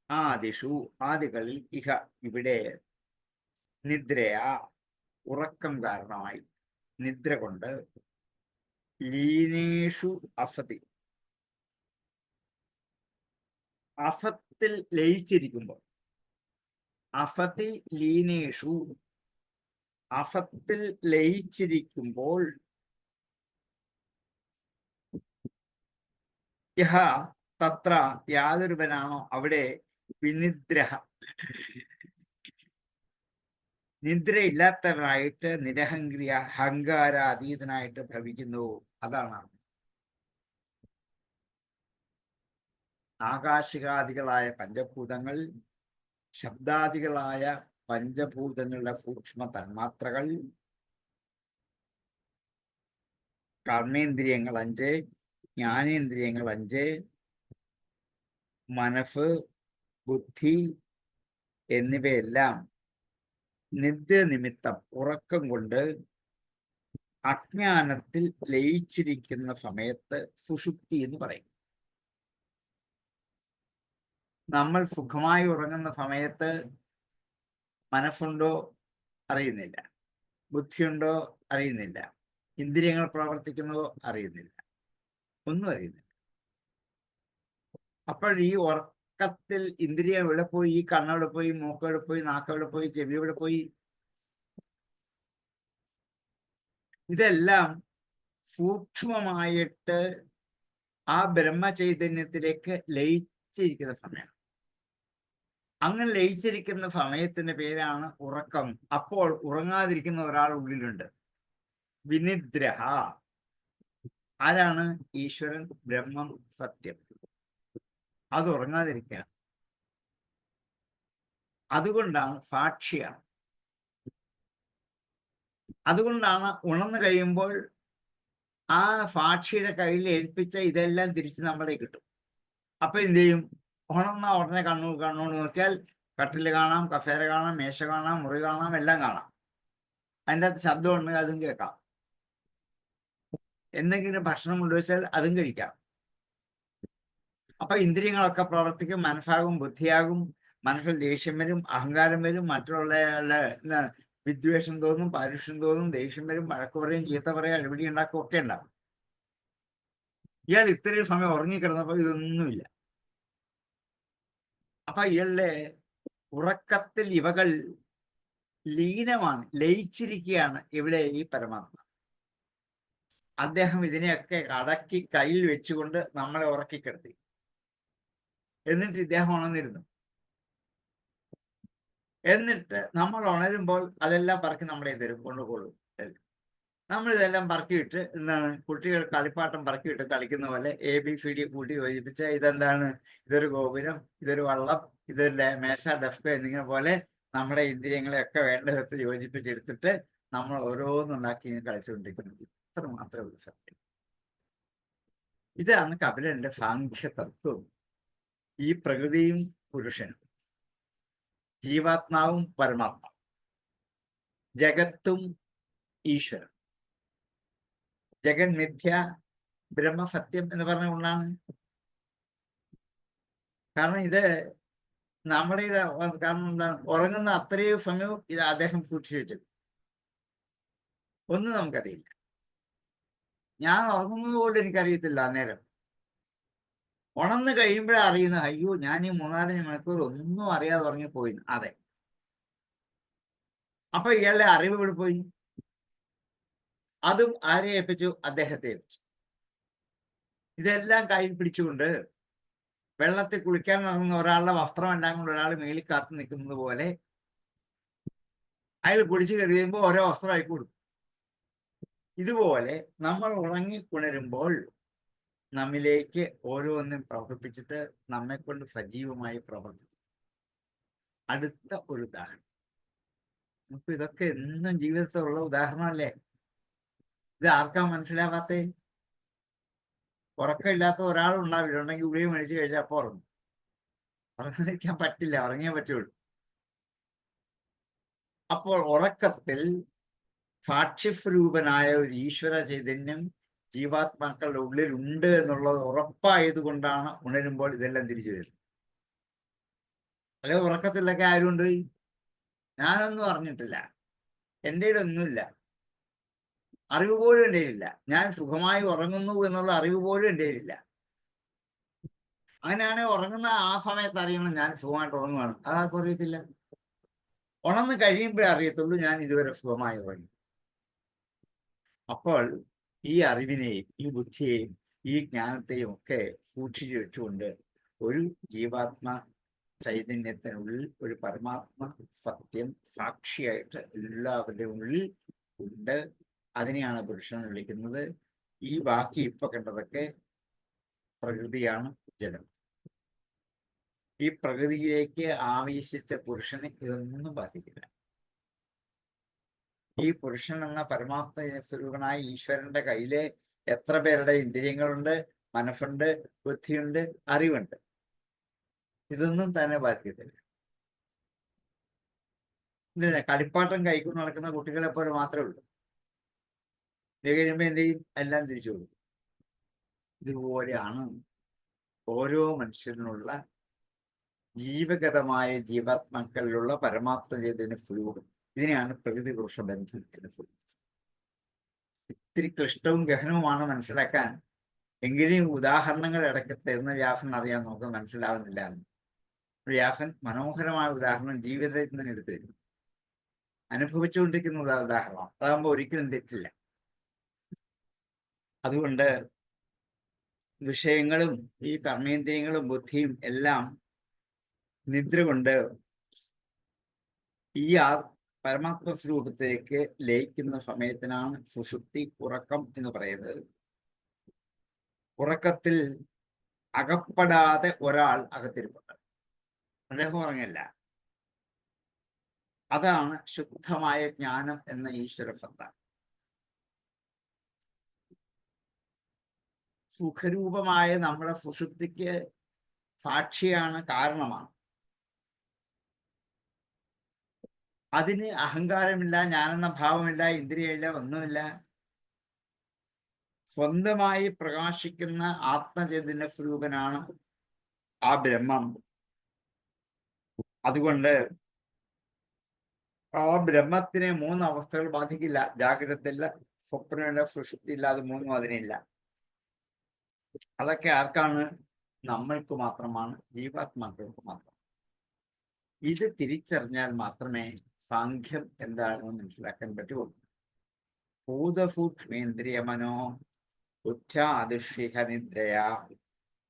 ആദിഷു, ആദികളിൽ, ഇഹ, ഇവിടെ. നിദ്രയാ, ഉറക്കം കാരണമായി, നിദ്ര കൊണ്ട്. ലീനേഷു അസതി, അസത്തിൽ ലയിച്ചിരിക്കുമ്പോൾ. അസതി ലീനേഷു, അസത്തിൽ ലയിച്ചിരിക്കുമ്പോൾ. യഹ, തത്ര, യാതൊരുവനാണോ അവിടെ. വിനിദ്രഹ, നിദ്രയില്ലാത്തവനായിട്ട്, നിരഹങ്ക്രിയ, അഹങ്കാരാതീതനായിട്ട് ഭവിക്കുന്നു. അതാണ് ആകാശികാദികളായ പഞ്ചഭൂതങ്ങൾ, ശബ്ദാദികളായ പഞ്ചഭൂതങ്ങളുടെ സൂക്ഷ്മ തന്മാത്രകൾ, കർമ്മേന്ദ്രിയങ്ങൾ 5, ജ്ഞാനേന്ദ്രിയങ്ങൾ 5, മനസ്സ്, ബുദ്ധി എന്നിവയെല്ലാം നിദ്ര നിമിത്തം, ഉറക്കം കൊണ്ട് അജ്ഞാനത്തിൽ ലയിച്ചിരിക്കുന്ന സമയത്ത് സുഷുപ്തി എന്ന് പറയും. നമ്മൾ സുഖമായി ഉറങ്ങുന്ന സമയത്ത് മനസ്സുണ്ടോ അറിയുന്നില്ല, ബുദ്ധിയുണ്ടോ അറിയുന്നില്ല, ഇന്ദ്രിയങ്ങൾ പ്രവർത്തിക്കുന്നതോ അറിയുന്നില്ല, ഒന്നും അറിയുന്നില്ല. അപ്പോൾ ഈ ഉറക്കത്തിൽ ഇന്ദ്രിയം എവിടെ പോയി? ഈ കണ്ണെവിടെ പോയി? മൂക്കെവിടെ പോയി? നാക്കെവിടെ പോയി? ചെവി എവിടെ പോയി? ഇതെല്ലാം സൂക്ഷ്മമായിട്ട് ആ ബ്രഹ്മചൈതന്യത്തിലേക്ക് ലയിച്ചിരിക്കുന്ന സമയം. അങ്ങനെ ലയിച്ചിരിക്കുന്ന സമയത്തിന്റെ പേരാണ് ഉറക്കം. അപ്പോൾ ഉറങ്ങാതിരിക്കുന്ന ഒരാൾ ഉള്ളിലുണ്ട്, വിനിദ്രഹ. ആരാണ്? ഈശ്വരൻ, ബ്രഹ്മം, സത്യം. അത് ഉറങ്ങാതിരിക്കുക. അതുകൊണ്ടാണ് സാക്ഷിയാണ്. അതുകൊണ്ടാണ് ഉണർന്നു കഴിയുമ്പോൾ ആ സാക്ഷിയുടെ കയ്യിൽ ഏൽപ്പിച്ച ഇതെല്ലാം തിരിച്ച് നമ്മളെ കിട്ടും. അപ്പൊ എന്ത് ചെയ്യും? ഉണർന്ന ഉടനെ കണ്ണോട് നോക്കിയാൽ കട്ടില് കാണാം, കസേര കാണാം, മേശ കാണാം, മുറി കാണാം, എല്ലാം കാണാം. അതിൻ്റെ അകത്ത് ശബ്ദമുണ്ട്, അതും കേൾക്കാം. എന്തെങ്കിലും ഭക്ഷണം കൊണ്ടുവച്ചാൽ അതും കഴിക്കാം. അപ്പൊ ഇന്ദ്രിയങ്ങളൊക്കെ പ്രവർത്തിക്കും, മനസ്സാകും, ബുദ്ധിയാകും. മനസ്സിൽ ദേഷ്യം വരും, അഹങ്കാരം വരും, മറ്റുള്ള വിദ്വേഷം തോന്നും, പാരുഷ്യം തോന്നും, ദേഷ്യം വരും, വഴക്ക് പറയും, ചീത്ത പറയാം, അടിപിടി ഉണ്ടാക്കും, ഒക്കെ ഉണ്ടാവും. ഇയാൾ ഇത്രയും സമയം ഉറങ്ങിക്കിടന്നപ്പോൾ ഇതൊന്നുമില്ല. അപ്പൊ ഇയാളുടെ ഉറക്കത്തിൽ ഇവകൾ ലീനമാണ്, ലയിച്ചിരിക്കുകയാണ്. ഇവിടെ ഈ പരമാത്മ അദ്ദേഹം ഇതിനെയൊക്കെ അടക്കി കയ്യിൽ വെച്ചുകൊണ്ട് നമ്മളെ ഉറക്കിക്കിടത്തി. എന്നിട്ട് ഇദ്ദേഹം ഉണർന്നിരുന്നു. എന്നിട്ട് നമ്മൾ ഉണരുമ്പോൾ അതെല്ലാം പറക്കി നമ്മളെ തരും, കൊണ്ടുപോകും. നമ്മളിതെല്ലാം പറക്കിയിട്ട് എന്താണ്, കുട്ടികൾ കളിപ്പാട്ടം പറക്കിയിട്ട് കളിക്കുന്ന പോലെ ABCD കൂട്ടി യോജിപ്പിച്ച ഇതെന്താണ്, ഇതൊരു ഗോപുരം, ഇതൊരു വള്ളം, ഇതൊരു മേശ, ഡെസ്ക് എന്നിങ്ങനെ പോലെ നമ്മുടെ ഇന്ദ്രിയങ്ങളെയൊക്കെ വേണ്ട വിധത്തിൽ യോജിപ്പിച്ചെടുത്തിട്ട് നമ്മൾ ഓരോന്നുണ്ടാക്കി കളിച്ചുകൊണ്ടിരിക്കുന്നത്. ഇത്ര മാത്രമേ ഉള്ളൂ സത്യം. ഇതാണ് കപിലന്റെ സാംഖ്യ തത്വം. ഈ പ്രകൃതിയും പുരുഷനും, ജീവാത്മാവും പരമാത്മാവും, ജഗത്തും ഈശ്വരൻ. ജഗൻ മിഥ്യ, ബ്രഹ്മസത്യം എന്ന് പറഞ്ഞ കൊണ്ടാണ്. കാരണം ഇത് നമ്മുടെ കാരണം എന്താണ്, ഉറങ്ങുന്ന അത്രയും സമയവും ഇത് അദ്ദേഹം സൂക്ഷിച്ചു വെച്ചത്. ഒന്നും നമുക്കറിയില്ല. ഞാൻ ഉറങ്ങുന്നത് പോലും എനിക്കറിയത്തില്ല. അന്നേരം ഉണർന്ന് കഴിയുമ്പോഴാണ് അറിയുന്ന, അയ്യോ ഞാൻ ഈ 3-4 മണിക്കൂർ ഒന്നും അറിയാതെ ഉറങ്ങിപ്പോയി. അതെ. അപ്പൊ ഇയാളുടെ അറിവ് ഇവിടെ പോയി. അതും ആരെ ഏൽപ്പിച്ചു? അദ്ദേഹത്തെ ഏൽപ്പിച്ചു. ഇതെല്ലാം കയ്യിൽ പിടിച്ചുകൊണ്ട് വെള്ളത്തിൽ കുളിക്കാൻ ഇറങ്ങുന്ന ഒരാളുടെ വസ്ത്രം എല്ലാം കൊണ്ട് ഒരാൾ മേളിൽ കാത്തു നിൽക്കുന്നത് പോലെ അയാൾ കുളിച്ച് കയറിയുമ്പോൾ ഓരോ വസ്ത്രമായി കൊടുക്കും. ഇതുപോലെ നമ്മൾ ഉറങ്ങിക്കുണരുമ്പോൾ നമ്മിലേക്ക് ഓരോന്നും പ്രവർത്തിപ്പിച്ചിട്ട് നമ്മെ കൊണ്ട് സജീവമായി പ്രവർത്തിക്കും. അടുത്ത ഒരു ഉദാഹരണം, നമുക്ക് ഇതൊക്കെ എന്നും ജീവിതത്തിലുള്ള ഉദാഹരണമല്ലേ? ഇത് ആർക്കാ മനസ്സിലാവാത്തേ? ഉറക്കമില്ലാത്ത ഒരാളുണ്ടാവില്ല. ഉണ്ടെങ്കിൽ ഗുളിക മേടിച്ച് കഴിച്ചാൽ അപ്പോൾ ഉറങ്ങും. ഉറങ്ങാതിരിക്കാൻ പറ്റില്ല, ഉറങ്ങിയേ പറ്റുള്ളൂ. അപ്പോൾ ഉറക്കത്തിൽ സാക്ഷ്യസ്വരൂപനായ ഒരു ഈശ്വര ചൈതന്യം ജീവാത്മാക്കളുടെ ഉള്ളിലുണ്ട് എന്നുള്ളത് ഉറപ്പായത് കൊണ്ടാണ് ഉണരുമ്പോൾ ഇതെല്ലാം തിരിച്ചു വരുന്നത്. അല്ലെ ഉറക്കത്തിലൊക്കെ ആരുണ്ട്? ഞാനൊന്നും അറിഞ്ഞിട്ടില്ല, എൻ്റെ ഒന്നുമില്ല, അറിവ് പോലും എൻ്റെ ഇല്ല, ഞാൻ സുഖമായി ഉറങ്ങുന്നു എന്നുള്ള അറിവ് പോലും എൻ്റെ ഇല്ല. അങ്ങനെയാണെങ്കിൽ ഉറങ്ങുന്ന ആ സമയത്ത് അറിയണം ഞാൻ സുഖമായിട്ട് ഉറങ്ങുകയാണ്. അതാർക്കും അറിയത്തില്ല. ഉണർന്ന് കഴിയുമ്പോഴേ അറിയത്തുള്ളൂ ഞാൻ ഇതുവരെ സുഖമായി ഉറങ്ങി. അപ്പോൾ ഈ അറിവിനെയും ഈ ബുദ്ധിയെയും ഈ ജ്ഞാനത്തെയും ഒക്കെ സൂക്ഷിച്ചു വെച്ചുകൊണ്ട് ഒരു ജീവാത്മ ചൈതന്യത്തിനുള്ളിൽ ഒരു പരമാത്മ സത്യം സാക്ഷിയായിട്ട് എല്ലാവരുടെ ഉള്ളിൽ ഉണ്ട്. അതിനെയാണ് പുരുഷൻ വിളിക്കുന്നത്. ഈ ബാക്കി ഇപ്പൊ കണ്ടതൊക്കെ പ്രകൃതിയാണ്, ജഡം. ഈ പ്രകൃതിയിലേക്ക് ആവേശിച്ച പുരുഷന് ഇതൊന്നും ബാധിക്കില്ല. ഈ പുരുഷൻ എന്ന പരമാത്മ സ്വരൂപനായ ഈശ്വരന്റെ കയ്യില് എത്ര പേരുടെ ഇന്ദ്രിയങ്ങളുണ്ട്, മനസ്സുണ്ട്, ബുദ്ധിയുണ്ട്, അറിവുണ്ട്, ഇതൊന്നും തന്നെ ബാധിക്കത്തില്ല. എന്തിനാ? കളിപ്പാട്ടം കൈക്കൊണ്ട് നടക്കുന്ന കുട്ടികളെ പോലെ മാത്രമേ ഉള്ളൂ. ഇത് കഴിയുമ്പോൾ എന്ത് ചെയ്യും? എല്ലാം തിരിച്ചു കൊടുക്കും. ഇതുപോലെയാണ് ഓരോ മനുഷ്യരിനുള്ള ജീവഗതമായ ജീവാത്മാക്കളിലുള്ള പരമാത്മ ചൈതന്യ സ്വരൂപം. ഇതിനെയാണ് പ്രകൃതി പുരുഷ ബന്ധം എന്ന് പറയുന്നത്. ഇത്തിരി ക്ലിഷ്ടവും ഗഹനവുമാണ് മനസ്സിലാക്കാൻ. എങ്കിലും ഉദാഹരണങ്ങൾ ഇടയ്ക്ക് തരുന്ന വ്യാസൻ അറിയാൻ നമുക്ക് മനസ്സിലാവുന്നില്ല. വ്യാസൻ മനോഹരമായ ഉദാഹരണം ജീവിതത്തിൽ നിന്ന് എടുത്തു തരും. അനുഭവിച്ചുകൊണ്ടിരിക്കുന്ന ഉദാഹരണമാണ്. അതാകുമ്പോൾ ഒരിക്കലും തെറ്റില്ല. അതുകൊണ്ട് വിഷയങ്ങളും ഈ കർമ്മേന്ദ്രിയങ്ങളും ബുദ്ധിയും എല്ലാം നിദ്ര കൊണ്ട് ഈ പരമാത്മ സ്വരൂപത്തിലേക്ക് ലയിക്കുന്ന സമയത്തിനാണ് സുഷുപ്തി, ഉറക്കം എന്ന് പറയുന്നത്. ഉറക്കത്തിൽ അകപ്പെടാതെ ഒരാൾ അകത്തിരിപ്പുണ്ട്, അദ്ദേഹം ഉറങ്ങില്ല. അതാണ് ശുദ്ധമായ ജ്ഞാനം എന്ന ഈശ്വരസത്ത. സുഖരൂപമായ നമ്മുടെ സുഷുപ്തിക്ക് സാക്ഷിയാണ്, കാരണമാണ്. അതിന് അഹങ്കാരമില്ല, ഞാനെന്ന ഭാവമില്ല, ഇന്ദ്രിയമില്ല, ഒന്നുമില്ല. സ്വന്തമായി പ്രകാശിക്കുന്ന ആത്മചൈതന്യ സ്വരൂപനാണ് ആ ബ്രഹ്മം. അതുകൊണ്ട് ആ ബ്രഹ്മത്തിനെ 3 അവസ്ഥകൾ ബാധിക്കില്ല. ജാഗ്രതയില്ല, സ്വപ്നമില്ല, സുഷുപ്തിയില്ല. അത് 3 അതിനില്ല. അതൊക്കെ ആർക്കാണ്? നമ്മൾക്ക് മാത്രമാണ്, ജീവാത്മാക്കൾക്ക് മാത്രം. ഇത് തിരിച്ചറിഞ്ഞാൽ മാത്രമേ സാഖ്യം എന്താണെന്ന് മനസ്സിലാക്കാൻ പറ്റുള്ളൂ. ഭൂതസൂക്ഷ്മേന്ദ്രിയ മനോ ബുദ്ധ്യാദിഷിഹ നിദ്രയാ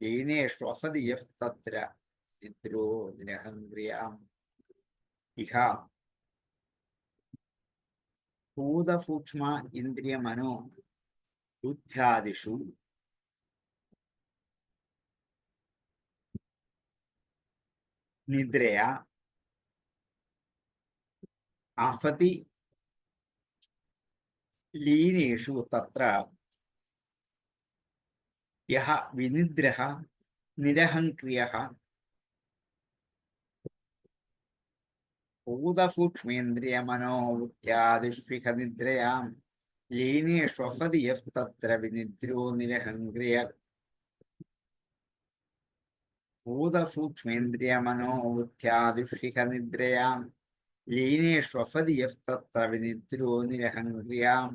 ലീനേ ശ്വസതിയസ്തത്ര നിദ്രോ നിരഹംഗ്രിയാം ഇഹ. ഭൂതസൂക്ഷ്മ ഇന്ദ്രിയ മനോ ബുദ്ധ്യാദിഷു നിദ്രയാ അഫതി ലീനേഷു തത്ര യഹ വിനിദ്രഃ നിരഹംക്രിയഃ. ഭൂതസൂക്ഷ്മേന്ദ്രിയ മനോബുദ്ധ്യാദിഷ്വിഹ നിദ്രയാം ലീനേ ശ്വസതി യസ്തത്ര വിനിദ്രോ നിരഹംക്രിയ. ഭൂതസൂക്ഷ്മേന്ദ്രിയ മനോബുദ്ധ്യാദിഷ്വിഹ നിദ്രയാം ലീനേ ശ്വസതി യസ്തത്ര വിനിദ്രോ നിരഹംക്രിയാം.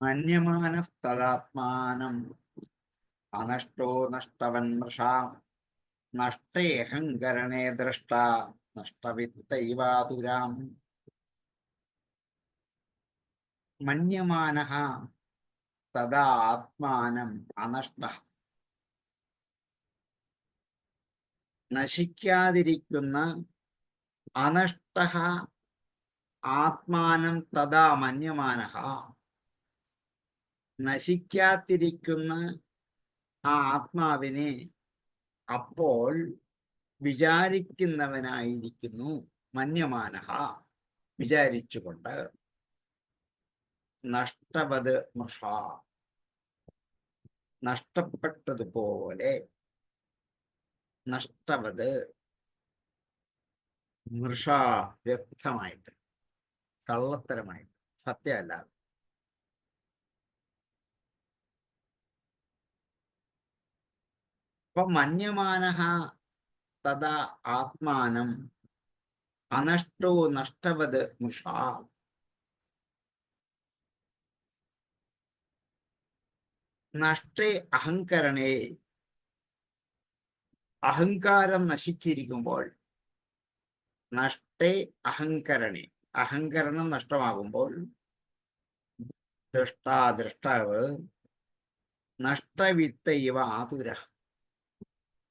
മന്യമാനസ്തദാത്മാനം അനഷ്ടോ നഷ്ടവന്മൃഷാ നഷ്ടേഹങ്കരണേ ദ്രഷ്ട നഷ്ടവിത്തൈവാതുരാം. മന്യമാനഃ തദാ ആത്മാനം അനഷ്ടഃ. നശിക്കാതിരിക്കുന്ന അനഷ്ടഃ ആത്മാനം തദാ മന്യമാനഃ. നശിക്കാതിരിക്കുന്ന ആ ആത്മാവിനെ അപ്പോൾ വിചാരിക്കുന്നവനായിരിക്കുന്നു. മന്യമാനഃ, വിചാരിച്ചുകൊണ്ട്. നഷ്ടവത് മൃഷ, നഷ്ടപ്പെട്ടതുപോലെ. നഷ്ടവത് മൃഷ, വ്യക്തമായിട്ട്. കള്ളത്തരമായിട്ട്, സത്യമല്ല. അപ്പൊ മന്യമാനഃ തഥാ ആത്മാനം അനഷ്ടോ നഷ്ടവത് മുഷാ. നഷ്ടേ അഹങ്കരണേ, അഹങ്കാരം നശിച്ചിരിക്കുമ്പോൾ, നഷ്ടേ അഹങ്കരണേ, അഹങ്കരണം നഷ്ടമാകുമ്പോൾ, ദൃഷ്ടാവ് നഷ്ടവിത്ത ഇവ ആതുര,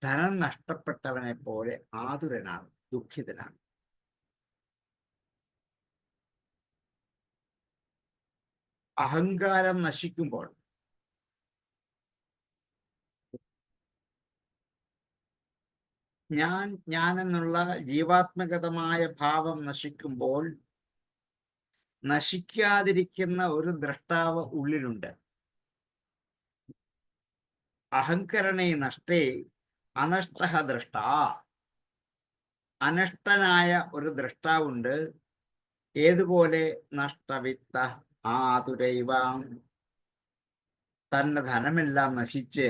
ധനം നഷ്ടപ്പെട്ടവനെ പോലെ ആതുരനാണ്, ദുഃഖിതനാണ്. അഹങ്കാരം നശിക്കുമ്പോൾ, ഞാനെന്നുള്ള ജീവാത്മകതമായ ഭാവം നശിക്കുമ്പോൾ നശിക്കാതിരിക്കുന്ന ഒരു ദ്രഷ്ടാവ് ഉള്ളിലുണ്ട്. അഹങ്കരണേ നഷ്ടേ അനഷ്ട ദ്രഷ്ട, അനഷ്ടനായ ഒരു ദ്രഷ്ടാവുണ്ട്. ഏതുപോലെ? നഷ്ടവിത്ത ആതുരൈവ, തന്റെ ധനമെല്ലാം നശിച്ച്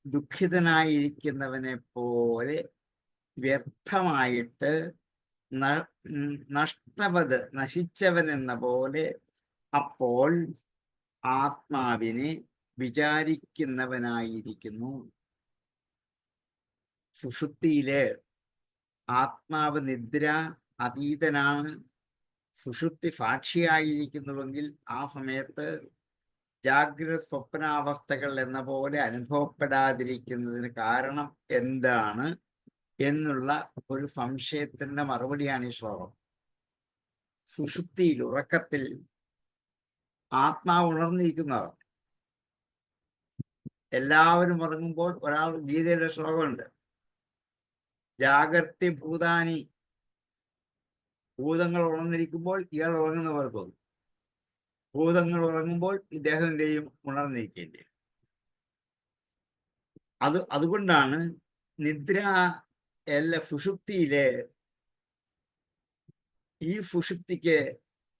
ദുഃഖിതനായിരിക്കുന്നവനെ പോലെ വ്യർത്ഥമായിട്ട് നഷ്ടവത് നശിച്ചവൻ എന്ന പോലെ അപ്പോൾ ആത്മാവിനെ വിചാരിക്കുന്നവനായിരിക്കുന്നു. സുഷുപ്തിയില് ആത്മാവ് നിദ്ര അതീതനാണ്, സുഷുപ്തി സാക്ഷിയായിരിക്കുന്നുവെങ്കിൽ ആ സമയത്ത് ജാഗ്രത സ്വപ്നാവസ്ഥകൾ എന്ന പോലെ അനുഭവപ്പെടാതിരിക്കുന്നതിന് കാരണം എന്താണ് എന്നുള്ള ഒരു സംശയത്തിന്റെ മറുപടിയാണ് ഈ ശ്ലോകം. സുഷുപ്തിയിൽ, ഉറക്കത്തിൽ ആത്മാവ് ഉണർന്നിരിക്കുന്നവർ, എല്ലാവരും ഉറങ്ങുമ്പോൾ ഒരാൾ, ഗീതയിലെ ശ്ലോകമുണ്ട്, ജാഗർത്തി ഭൂതാനി, ഭൂതങ്ങൾ ഉണർന്നിരിക്കുമ്പോൾ ഇയാൾ ഉറങ്ങുന്ന പോലെ തോന്നും. ഭൂതങ്ങൾ ഉറങ്ങുമ്പോൾ ഇദ്ദേഹം എന്ത് ചെയ്യും? ഉണർന്നിരിക്കേണ്ടി. അതുകൊണ്ടാണ് നിദ്ര സുഷുപ്തിയിലെ ഈ സുഷുപ്തിക്ക്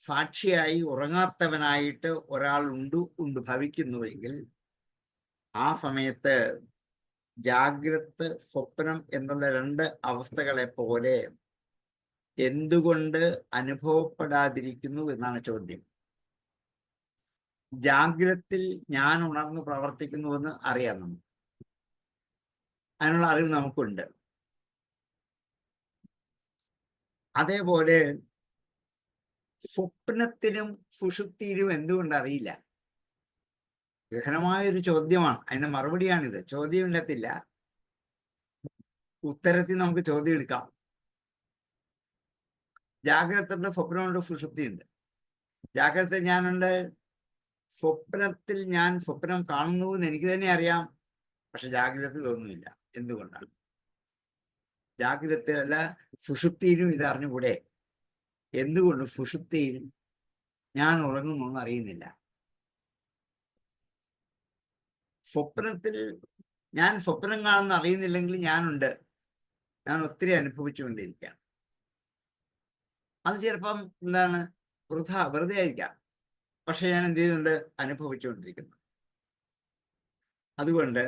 സാക്ഷിയായി ഉറങ്ങാത്തവനായിട്ട് ഒരാൾ ഉണ്ട് ഭവിക്കുന്നുവെങ്കിൽ ആ സമയത്ത് ജാഗ്രത് സ്വപ്നം എന്നുള്ള രണ്ട് അവസ്ഥകളെ പോലെ എന്തുകൊണ്ട് അനുഭവപ്പെടാതിരിക്കുന്നു എന്നാണ് ചോദ്യം. ജാഗ്രത്തിൽ ഞാൻ ഉണർന്ന് പ്രവർത്തിക്കുന്നുവെന്ന് അറിയാം നമുക്ക്, അതിനുള്ള അറിവ് നമുക്കുണ്ട്. അതേപോലെ സ്വപ്നത്തിലും സുഷുപ്തിയിലും എന്തുകൊണ്ട് അറിയില്ല? ഗഹനമായൊരു ചോദ്യമാണ്, അതിന്റെ മറുപടിയാണിത്. ചോദ്യം ഇല്ലത്തില്ല, ഉത്തരത്തിൽ നമുക്ക് ചോദ്യം എടുക്കാം. ജാഗ്രതയുടെ സ്വപ്നമുണ്ട്, സുഷുപ്തിയുണ്ട്. ജാഗ്രത ഞാനുണ്ട്, സ്വപ്നത്തിൽ ഞാൻ സ്വപ്നം കാണുന്നു എന്ന് എനിക്ക് തന്നെ അറിയാം, പക്ഷെ ജാഗ്രതത്തിൽ ഒന്നുമില്ല. എന്തുകൊണ്ടാണ്? ജാഗ്രതയല്ല, സുഷുപ്തിയിലും ഇത് അറിഞ്ഞുകൂടെ? എന്തുകൊണ്ട് സുഷുപ്തിയിൽ ഞാൻ ഉറങ്ങുന്നു എന്ന് അറിയുന്നില്ല? സ്വപ്നത്തിൽ ഞാൻ സ്വപ്നം കാണുന്ന അറിയുന്നില്ലെങ്കിൽ ഞാനുണ്ട്, ഞാൻ ഒത്തിരി അനുഭവിച്ചുകൊണ്ടിരിക്കുകയാണ്. അത് ചിലപ്പം എന്താണ്, വെറുതെ ആയിരിക്കാം, പക്ഷെ ഞാൻ എന്ത് ചെയ്യുന്നുണ്ട്? അനുഭവിച്ചുകൊണ്ടിരിക്കുന്നു. അതുകൊണ്ട്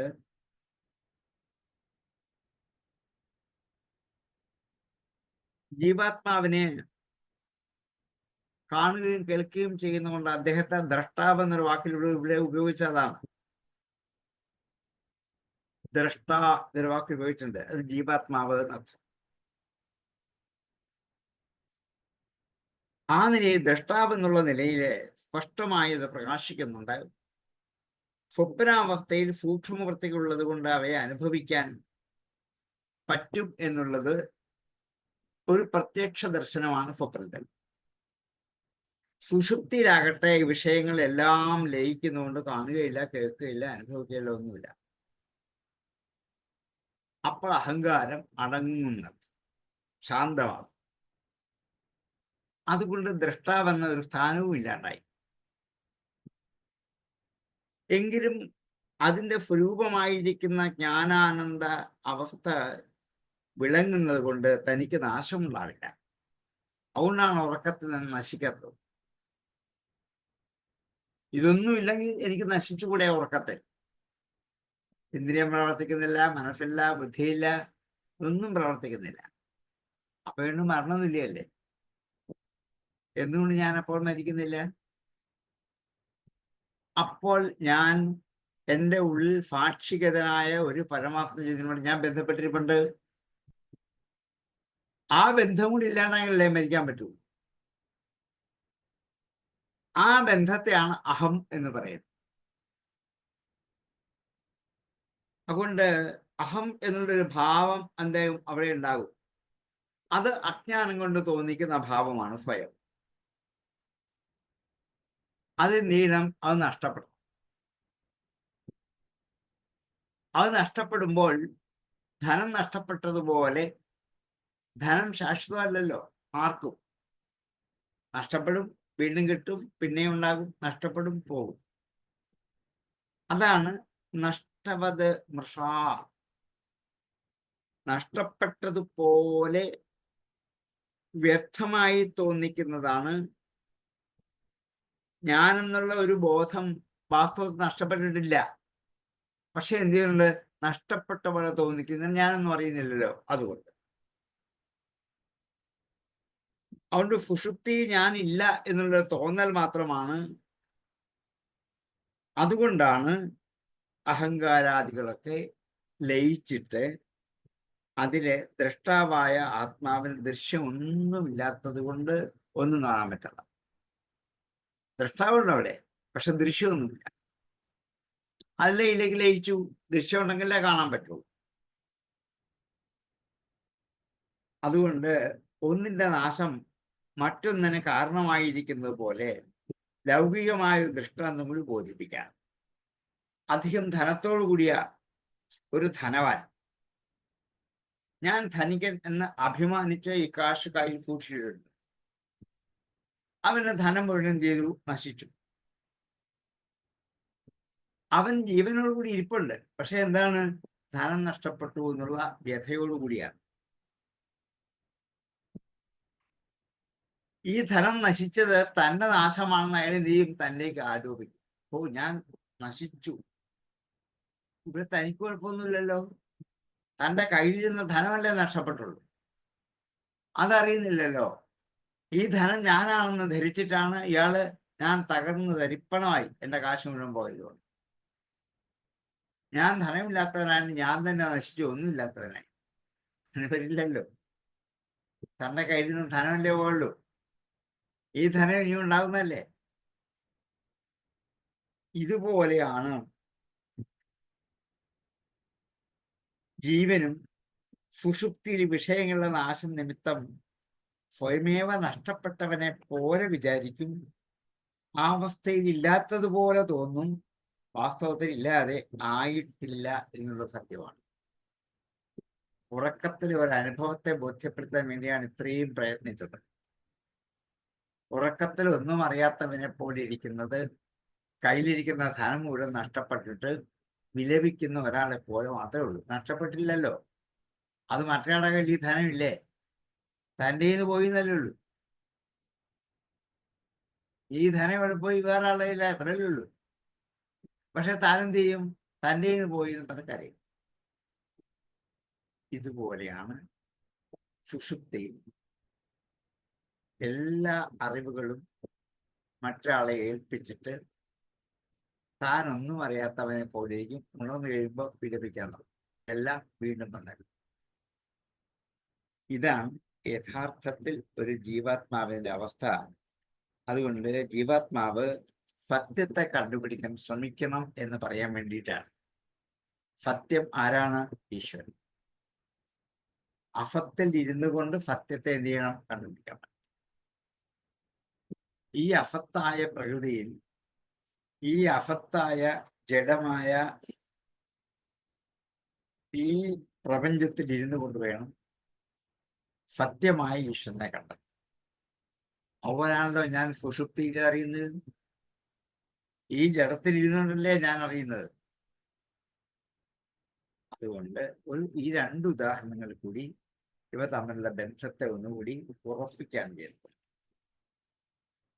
ജീവാത്മാവിനെ കാണുകയും കേൾക്കുകയും ചെയ്യുന്നതുകൊണ്ട് അദ്ദേഹത്തെ ദ്രഷ്ടാവ് എന്നൊരു വാക്കിലൂടെ ഇവിടെ ഉപയോഗിച്ചതാണ്. ദ്രഷ്ട എന്നൊരു വാക്ക് ഉപയോഗിച്ചിട്ടുണ്ട്, അത് ജീവാത്മാവ് എന്നർത്ഥം. ആ നിലയിൽ ദ്രഷ്ടാവ് എന്നുള്ള നിലയിൽ സ്പഷ്ടമായി ഇത് പ്രകാശിക്കുന്നുണ്ട്. സ്വപ്നാവസ്ഥയിൽ സൂക്ഷ്മവൃത്തികളുള്ളത് കൊണ്ട് അവയെ അനുഭവിക്കാൻ പറ്റും എന്നുള്ളത് ഒരു പ്രത്യക്ഷ ദർശനമാണ് സ്വപ്നത്തിൽ. സുഷുപ്തിയിലാകട്ടെ വിഷയങ്ങളെല്ലാം ലയിക്കുന്നുകൊണ്ട് കാണുകയില്ല, കേൾക്കുകയില്ല, അനുഭവിക്കുകയില്ല, ഒന്നുമില്ല. അപ്പോൾ അഹങ്കാരം അടങ്ങുന്നത്, ശാന്തമാകും. അതുകൊണ്ട് ദ്രഷ്ടാവെന്ന ഒരു സ്ഥാനവും ഇല്ലാണ്ടായി. എങ്കിലും അതിൻ്റെ സ്വരൂപമായിരിക്കുന്ന ജ്ഞാനാനന്ദ അവസ്ഥ വിളങ്ങുന്നത് കൊണ്ട് തനിക്ക് നാശമുണ്ടാവില്ല. അതുകൊണ്ടാണ് ഉറക്കത്തിൽ നിന്ന് നശിക്കാത്തത്. ഇതൊന്നുമില്ലെങ്കിൽ എനിക്ക് നശിച്ചുകൂടെ ഉറക്കത്തിൽ? ഇന്ദ്രിയം പ്രവർത്തിക്കുന്നില്ല, മനസ്സില്ല, ബുദ്ധിയില്ല, ഒന്നും പ്രവർത്തിക്കുന്നില്ല. അപ്പൊ വീണ്ടും മരണമില്ലയല്ലേ? എന്തുകൊണ്ട് ഞാൻ അപ്പോൾ മരിക്കുന്നില്ല? അപ്പോൾ ഞാൻ എൻ്റെ ഉള്ളിൽ സാക്ഷികതനായ ഒരു പരമാത്മ ചൈതന്യത്തോട് ഞാൻ ബന്ധപ്പെട്ടിരിപ്പുണ്ട്. ആ ബന്ധം കൂടി ഇല്ലാണ്ടായല്ലേ മരിക്കാൻ പറ്റൂ? ആ ബന്ധത്തെയാണ് അഹം എന്ന് പറയുന്നത്. അതുകൊണ്ട് അഹം എന്നുള്ളൊരു ഭാവം എന്തായാലും അവിടെ ഉണ്ടാകും. അത് അജ്ഞാനം കൊണ്ട് തോന്നിക്കുന്ന ഭാവമാണ് സ്വയം. അത് നീളം അത് നഷ്ടപ്പെടും. അത് നഷ്ടപ്പെടുമ്പോൾ ധനം നഷ്ടപ്പെട്ടതുപോലെ, ധനം ശാശ്വതമല്ലല്ലോ ആർക്കും. നഷ്ടപ്പെടും, വീണ്ടും കിട്ടും, പിന്നെയും ഉണ്ടാകും, നഷ്ടപ്പെടും, പോകും. അതാണ് നഷ്ടവത് മൃഷാ. നഷ്ടപ്പെട്ടതുപോലെ വ്യർത്ഥമായി തോന്നിക്കുന്നതാണ് ഞാനെന്നുള്ള ഒരു ബോധം. വാസ്തവത്തിൽ നഷ്ടപ്പെട്ടിട്ടില്ല, പക്ഷെ എന്ത് ചെയ്യുന്നുണ്ട്? നഷ്ടപ്പെട്ട പോലെ തോന്നിക്കുന്നത് ഞാനൊന്നും അറിയുന്നില്ലല്ലോ. അതുകൊണ്ട് സുഷുപ്തി ഞാനില്ല എന്നുള്ള തോന്നൽ മാത്രമാണ്. അതുകൊണ്ടാണ് അഹങ്കാരാദികളൊക്കെ ലയിച്ചിട്ട് അതിലെ ദ്രഷ്ടാവായ ആത്മാവിന് ദൃശ്യമൊന്നുമില്ലാത്തത് കൊണ്ട് ഒന്നും കാണാൻ പറ്റില്ല. ദ്രഷ്ടാവുണ്ട് അവിടെ, പക്ഷെ ദൃശ്യമൊന്നുമില്ല. അതിലേക്ക് ലയിച്ചു. ദൃശ്യം ഉണ്ടെങ്കിലേ കാണാൻ പറ്റുള്ളൂ. അതുകൊണ്ട് ഒന്നിന്റെ നാശം മറ്റൊന്നിന് കാരണമായിരിക്കുന്നത് പോലെ ലൗകികമായ ഒരു ദൃഷ്ടാന്തം കൂടി ബോധിപ്പിക്കാം. അധികം ധനത്തോടു കൂടിയ ഒരു ധനവാൻ, ഞാൻ ധനികൻ എന്ന് അഭിമാനിച്ച് ഈ കാശ് കയ്യിൽ സൂക്ഷിച്ചിട്ടുണ്ട്. അവന്റെ ധനം മുഴുവൻ ചെയ്തു, നശിച്ചു. അവൻ ജീവനോടുകൂടി ഇരിപ്പുണ്ട്, പക്ഷെ എന്താണ്? ധനം നഷ്ടപ്പെട്ടു എന്നുള്ള വ്യഥയോടുകൂടിയാണ്. ഈ ധനം നശിച്ചത് തന്റെ നാശമാണെന്ന് അയാൾ എന്ത് ചെയ്യും? തന്നേക്ക് ആരോപിക്കും. ഓ, ഞാൻ നശിച്ചു. ഇവിടെ തനിക്ക് കുഴപ്പമൊന്നുമില്ലല്ലോ. തന്റെ കയ്യിലിരുന്ന ധനമല്ലേ നഷ്ടപ്പെട്ടുള്ളൂ, അതറിയുന്നില്ലല്ലോ. ഈ ധനം ഞാനാണെന്ന് ധരിച്ചിട്ടാണ് ഇയാള് ഞാൻ തകർന്ന് തരിപ്പണമായി എൻ്റെ കാശ് മുഴുവൻ പോയതുകൊണ്ട്. ഞാൻ ധനമില്ലാത്തവനാണ്, ഞാൻ തന്നെ നശിച്ചു, ഒന്നുമില്ലാത്തവനായി. വരില്ലല്ലോ. തന്റെ കയ്യിൽ നിന്ന് ധനമല്ലേ പോയുള്ളൂ. ഈ ധനം ഇനി ഉണ്ടാകുന്നതല്ലേ. ഇതുപോലെയാണ് ജീവനും സുഷുപ്തിയിൽ വിഷയങ്ങളുടെ നാശം നിമിത്തം സ്വയമേവ നഷ്ടപ്പെട്ടവനെ പോലെ വിചാരിക്കും. ആ അവസ്ഥയിൽ ഇല്ലാത്തതുപോലെ തോന്നും, വാസ്തവത്തിൽ ഇല്ലാതെ ആയിട്ടില്ല എന്നുള്ള സത്യമാണ്. ഉറക്കത്തിൽ ഒരനുഭവത്തെ ബോധ്യപ്പെടുത്താൻ വേണ്ടിയാണ് ഇത്രയും പ്രയത്നിച്ചത്. ഉറക്കത്തിൽ ഒന്നും അറിയാത്തവനെ പോലെ ഇരിക്കുന്നത്, കയ്യിലിരിക്കുന്ന ധനം മുഴുവൻ നഷ്ടപ്പെട്ടിട്ട് വിലപിക്കുന്ന ഒരാളെ പോലെ മാത്രമേ ഉള്ളൂ. നഷ്ടപ്പെട്ടില്ലല്ലോ. അത് മറ്റൊരാളുടെ കയ്യിൽ ഈ ധനമില്ലേ, തൻ്റെ നിന്ന് പോയി എന്നല്ലേ ഉള്ളൂ. ഈ ധനം ഇവിടെ പോയി വേറെ ആളുടെ കയ്യില്ല, അത്രയല്ലേ ഉള്ളൂ. പക്ഷെ താനെന്ത് ചെയ്യും? തൻ്റെ നിന്ന് പോയി എന്ന് പറഞ്ഞറിയും. ഇതുപോലെയാണ് സുഷുപ്തിയിൽ എല്ലാ അറിവുകളും മറ്റൊരാളെ ഏൽപ്പിച്ചിട്ട് താനൊന്നും അറിയാത്തവനെ പോലെയും ഉണർന്നു കഴിയുമ്പോൾ വിലപിക്കാൻ തുടങ്ങും. എല്ലാം വീണ്ടും വന്നത്. ഇതാണ് യഥാർത്ഥത്തിൽ ഒരു ജീവാത്മാവിന്റെ അവസ്ഥ. അതുകൊണ്ട് ജീവാത്മാവ് സത്യത്തെ കണ്ടുപിടിക്കാൻ ശ്രമിക്കണം എന്ന് പറയാൻ വേണ്ടിയിട്ടാണ്. സത്യം ആരാണ്? ഈശ്വരൻ. അസത്തിൽ ഇരുന്നു കൊണ്ട് സത്യത്തെ എന്ത് ചെയ്യണം? കണ്ടുപിടിക്കാൻ. ഈ അസത്തായ പ്രകൃതിയിൽ, ഈ അസത്തായ ജഡമായ ഈ പ്രപഞ്ചത്തിൽ ഇരുന്നു കൊണ്ട് വേണം സത്യമായ ഈശ്വരനെ കണ്ടെത്താൻ. അവനാണല്ലോ ഞാൻ സുഷുപ്തിയിൽ അറിയുന്നത്. ഈ ജഡത്തിൽ ഇരുന്നുകൊണ്ടല്ലേ ഞാൻ അറിയുന്നത്. അതുകൊണ്ട് ഈ രണ്ട് ഉദാഹരണങ്ങൾ കൂടി ഇവ തമ്മിലുള്ള ബന്ധത്തെ ഒന്നുകൂടി ഉറപ്പിക്കുകയാണ് ചെയ്യുന്നത്.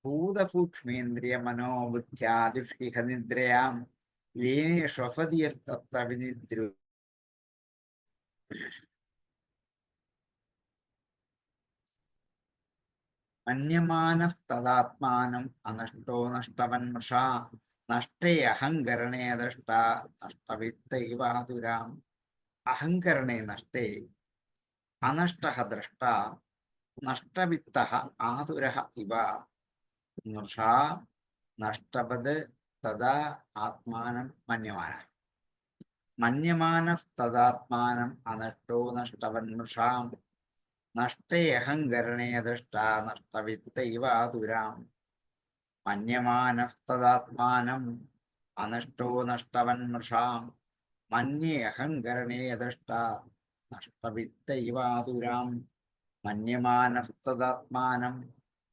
ഭൂതസൂക്ഷ്മേന്ദ്രിയ മനോബുദ്ധ്യാദുഷ്കിഹ നിദ്രയാം ലീനേഷ്വഫതിയസ്തത്ര വിനിദ്രു. മന്യമാനസ്തദാത്മാനം അനഷ്ടോ നഷ്ടവന്മൃഷാ നഷ്ടേ അഹങ്കരണേ ദ്രഷ്ട നഷ്ടവിത്തൈവാതുരാം. അഹങ്കരണേ നഷ്ടേ അനഷ്ടഃ ദ്രഷ്ട നഷ്ടവിത്തഃ ആതുരഃ ഇവ മൃഷാ നഷ്ടവത് തദാ ആത്മാനം മന്യമാനഃ. മന്യമാനസ്തദാത്മാനം അനഷ്ടോ നഷ്ടവന്മൃഷാം നഷ്ടേ അഹങ്കരണേ ദ്രഷ്ട നഷ്ടവിത്തൈവാതുരാം. മന്യമാനസ്തദാത്മാനം അനഷ്ടോ നഷ്ടവന്മൃഷാം മന്യേ അഹങ്കരണേ ദ്രഷ്ട നഷ്ടവിത്തൈവാതുരാം. മന്യമാനസ്തദാത്മാനം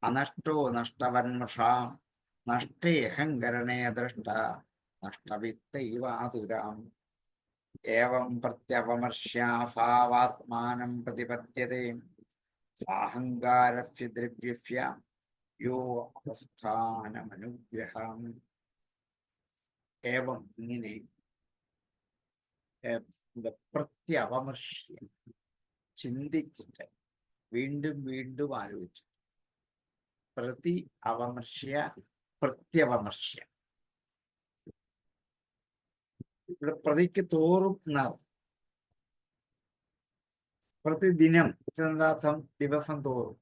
അനഷ്ടോ നഷ്ടവന്മൃഷാം നഷ്ടേ അഹങ്കരണേ ദ്രഷ്ട നഷ്ടവിത്തൈവാതുരാം. ഏവം പ്രത്യപമർശ്യാഭാവാത്മാനം പ്രതിപദ്യതേ സാഹങ്കാരസ്യ ദ്രവ്യസ്യ യോ അവസ്ഥാനമനുഗ്രഹം. ഏവം ഇങ്ങനെ പ്രത്യപമർശ്യ ചിന്തിച്ചിട്ട് വീണ്ടും വീണ്ടും ആലോചിച്ചു. പ്രതി അവമർശ്യ പ്രത്യപമർശ്യ. ഇവിടെ പ്രതിക്ക് തോറും എന്നർത്ഥം. പ്രതിദിനം എന്നർത്ഥം ദിവസം തോറും.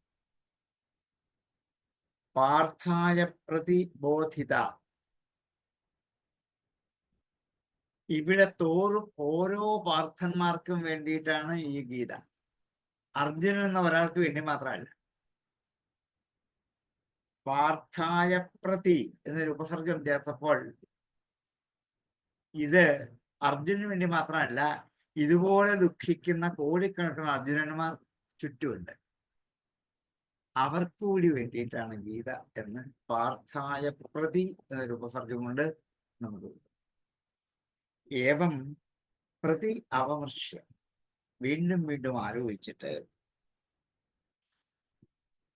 പാർത്ഥായ പ്രതിബോധിത. ഇവിടെ തോറും ഓരോ പാർത്ഥന്മാർക്കും വേണ്ടിയിട്ടാണ് ഈ ഗീത. അർജുനൻ എന്ന ഒരാൾക്ക് വേണ്ടി മാത്രമല്ല. പാർത്ഥായ പ്രതി എന്നൊരു ഉപസർഗം ചേർത്തപ്പോൾ ഇത് അർജുനന് വേണ്ടി മാത്രമല്ല, ഇതുപോലെ ദുഃഖിക്കുന്ന കോടിക്കണക്കിന് അർജുനന്മാർ ചുറ്റുമുണ്ട്. അവർക്കുകൂടി വേണ്ടിയിട്ടാണ് ഗീത എന്ന് പാർത്ഥായ പ്രതി എന്നൊരു ഉപസർഗം കൊണ്ട് നമുക്ക്. ഏവം പ്രതി അവമർശ്യ വീണ്ടും വീണ്ടും ആലോചിച്ചിട്ട്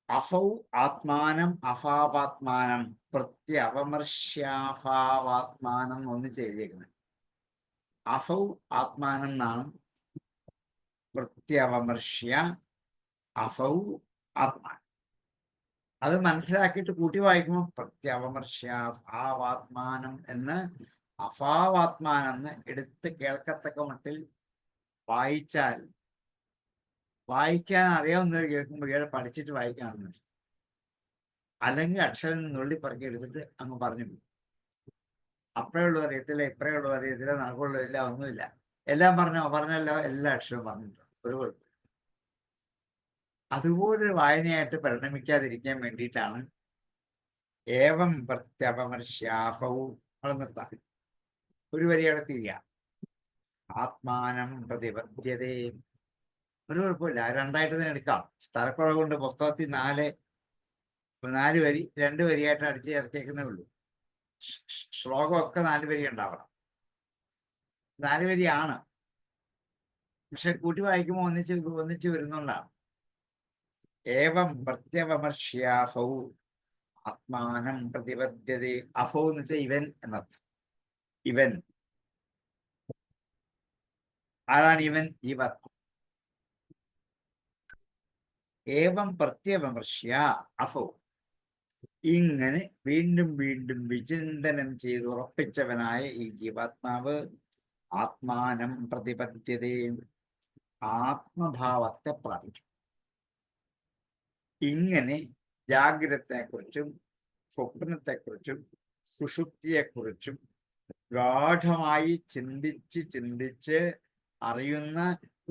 അഫൗ ആത്മാനം അഫാപാത്മാനം പ്രത്യവമർശ്യാഫാവാത്മാനം ഒന്നിച്ച് എഴുതിയേക്കുന്നത്. അഫൗ ആത്മാനം എന്നാണ്. പ്രത്യവമർശ്യ അഫൗ ആത്മാനം. അത് മനസ്സിലാക്കിയിട്ട് കൂട്ടി വായിക്കുമ്പോൾ പ്രത്യവമർശ്യാഫാവാത്മാനം എന്ന് അഫാവാത്മാനം എന്ന് എടുത്ത് കേൾക്കത്തക്ക മട്ടിൽ വായിച്ചാൽ, വായിക്കാൻ അറിയാവുന്നവർ കേൾക്കുമ്പോൾ ഇയാൾ പഠിച്ചിട്ട് വായിക്കാമെന്ന്. അല്ലെങ്കിൽ അക്ഷരം നുള്ളിപ്പറക്കി എടുത്തിട്ട് അങ്ങ് പറഞ്ഞു പോകും. അപ്പഴേയുള്ളൂ അറിയത്തില്ല, ഇപ്പഴേയുള്ളൂ അറിയത്തില്ല, നടക്കുള്ളൂല്ല, ഒന്നുമില്ല. എല്ലാം പറഞ്ഞല്ലോ, എല്ലാ അക്ഷരവും പറഞ്ഞിട്ടുണ്ട്. ഒരു കുഴപ്പം. അതുപോലൊരു വായനയായിട്ട് പരിണമിക്കാതിരിക്കാൻ വേണ്ടിയിട്ടാണ് ഏവം പ്രത്യപമർശ്യാഫവും അവിടെ നിർത്താം. ഒരു വരിയുടെ തീരുക. ആത്മാനം പ്രതിപദ്യതേ. ഒരു കുഴപ്പമില്ല, രണ്ടായിട്ട് തന്നെ എടുക്കാം. സ്ഥലക്കുറവ് കൊണ്ട് പുസ്തകത്തിൽ നാല് വരി 2 വരിയായിട്ട് അടിച്ച് ചേർത്തേക്കുന്നേ ഉള്ളൂ. ശ്ലോകമൊക്കെ 4 വരി ഉണ്ടാവണം. 4 വരിയാണ്, പക്ഷെ കൂട്ടി വായിക്കുമ്പോൾ ഒന്നിച്ച് വരുന്നുണ്ടാണ്. ഏവം പ്രത്യപമർശ്യാഫൗ ആത്മാനം പ്രതിപദ്യതേ. അഫൗ എന്ന് വെച്ചാൽ ഇവൻ എന്നർത്ഥം. ഇവൻ ആരാണ്? ഇവൻ ജീവാത്മ. ഏവം പ്രത്യപമർശ്യ അഫൗ. ഇങ്ങനെ വീണ്ടും വീണ്ടും വിചിന്തനം ചെയ്ത് ഉറപ്പിച്ചവനായ ഈ ജീവാത്മാവ് ആത്മാനം പ്രതിപദ്യതേ ആത്മഭാവത്തെ പ്രാപിക്കും. ഇങ്ങനെ ജാഗ്രതയെക്കുറിച്ചും സ്വപ്നത്തെക്കുറിച്ചും സുഷുപ്തിയെക്കുറിച്ചും ഗാഠമായി ചിന്തിച്ച് അറിയുന്ന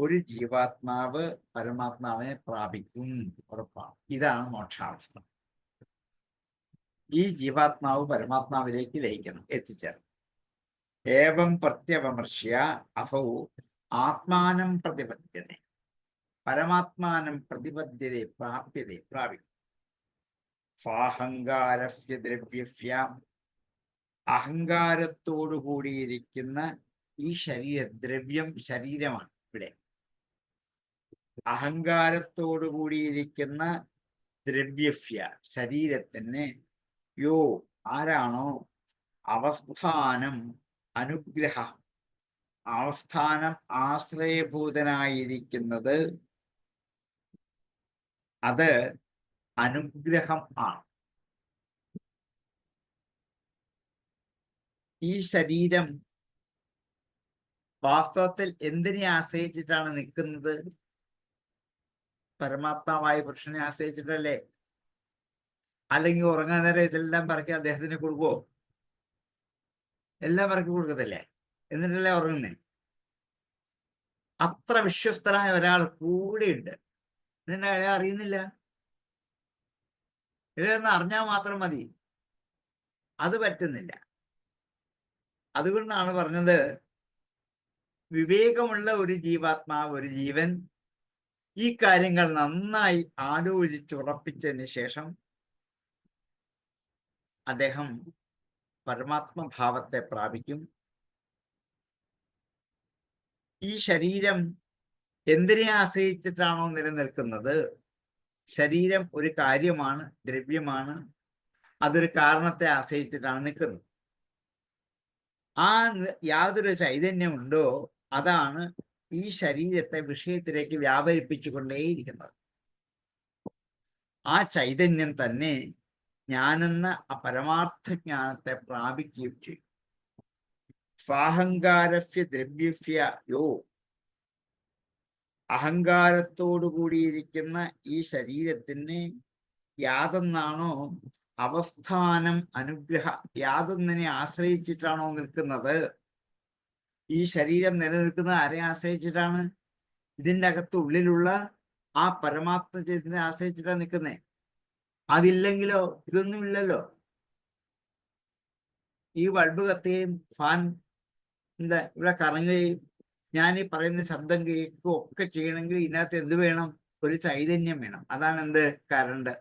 ഒരു ജീവാത്മാവ് പരമാത്മാവിനെ പ്രാപിക്കും, ഉറപ്പാണ്. ഇതാണ് മോക്ഷാവസ്ഥ. ഈ ജീവാത്മാവ് പരമാത്മാവിലേക്ക് ലയിക്കണം, എത്തിച്ചേരണം. ഏവം പ്രത്യപമർശ്യ അഫൗ ആത്മാനം പ്രതിപദ്യതേ. പരമാത്മാനം പ്രതിപദ്യതേ പ്രാപ്യതേ, പ്രാപിക്കും. സ്വാഹങ്കാരസ്യ ദ്രവ്യസ്യ. അഹങ്കാരത്തോടു കൂടിയിരിക്കുന്ന ഈ ദ്രവ്യം ശരീരമാണ്. ഇവിടെ അഹങ്കാരത്തോടു കൂടിയിരിക്കുന്ന ദ്രവ്യസ്യ ശരീരത്തിന് യോ ആരാണോ അവസ്ഥാനം അനുഗ്രഹ അവസ്ഥാനം ആശ്രയഭൂതനായിരിക്കുന്നത് അത് അനുഗ്രഹം ആണ്. ഈ ശരീരം വാസ്തവത്തിൽ എന്തിനെ ആശ്രയിച്ചിട്ടാണ് നിൽക്കുന്നത്? പരമാത്മാവായ പുരുഷനെ ആശ്രയിച്ചിട്ടല്ലേ? അല്ലെങ്കിൽ ഉറങ്ങാൻ നേരം ഇതെല്ലാം പറക്കി അദ്ദേഹത്തിന് കൊടുക്കുവോ? എല്ലാം പറക്കി കൊടുക്കത്തില്ലേ? എന്നിട്ടല്ലേ ഉറങ്ങുന്നേ? അത്ര വിശ്വസ്തനായ ഒരാൾ കൂടെയുണ്ട്. ഇതിന്റെ അയാൾ അറിയുന്നില്ല. ഇതൊന്ന് അറിഞ്ഞാൽ മാത്രം മതി. അത് പറ്റുന്നില്ല. അതുകൊണ്ടാണ് പറഞ്ഞത്, വിവേകമുള്ള ഒരു ജീവാത്മാവ്, ഒരു ജീവൻ ഈ കാര്യങ്ങൾ നന്നായി ആലോചിച്ചുറപ്പിച്ചതിന് ശേഷം അദ്ദേഹം പരമാത്മഭാവത്തെ പ്രാപിക്കും. ഈ ശരീരം എന്തിനെ ആശ്രയിച്ചിട്ടാണോ നിലനിൽക്കുന്നത്? ശരീരം ഒരു കാര്യമാണ്, ദ്രവ്യമാണ്. അതൊരു കാരണത്തെ ആശ്രയിച്ചിട്ടാണ് നിൽക്കുന്നത്. ആ യാതൊരു ചൈതന്യമുണ്ടോ അതാണ് ഈ ശരീരത്തെ വിഷയത്തിലേക്ക് വ്യാപരിപ്പിച്ചുകൊണ്ടേയിരിക്കുന്നത്. ആ ചൈതന്യം തന്നെ ഞാനെന്ന ആ പരമാർത്ഥ ജ്ഞാനത്തെ പ്രാപിക്കുകയും ചെയ്യും. സ്വാഹങ്കാരസ്യ ദ്രവ്യസ്യ യോ അഹങ്കാരത്തോടു കൂടിയിരിക്കുന്ന ഈ ശരീരത്തിന് യാതൊന്നാണോ അവസ്ഥാനം അനുഗ്രഹ, യാതൊന്നിനെ ആശ്രയിച്ചിട്ടാണോ നിൽക്കുന്നത്? ഈ ശരീരം നിലനിൽക്കുന്നത് ആരെ ആശ്രയിച്ചിട്ടാണ്? ഇതിൻ്റെ അകത്തുള്ളിലുള്ള ആ പരമാത്മ ചൈതന്യത്തെ ആശ്രയിച്ചിട്ടാണ് നിൽക്കുന്നത്. അതില്ലെങ്കിലോ ഇതൊന്നുമില്ലല്ലോ. ഈ ബൾബ് കത്തുകയും ഫാൻ ഇവിടെ കറങ്ങുകയും ഞാൻ ഈ പറയുന്ന ശബ്ദം കേൾക്കുകയും ഒക്കെ ചെയ്യണമെങ്കിൽ ഇതിനകത്ത് എന്ത് വേണം? ഒരു ചൈതന്യം വേണം. അതാണ് എന്ത്? കറണ്ട്.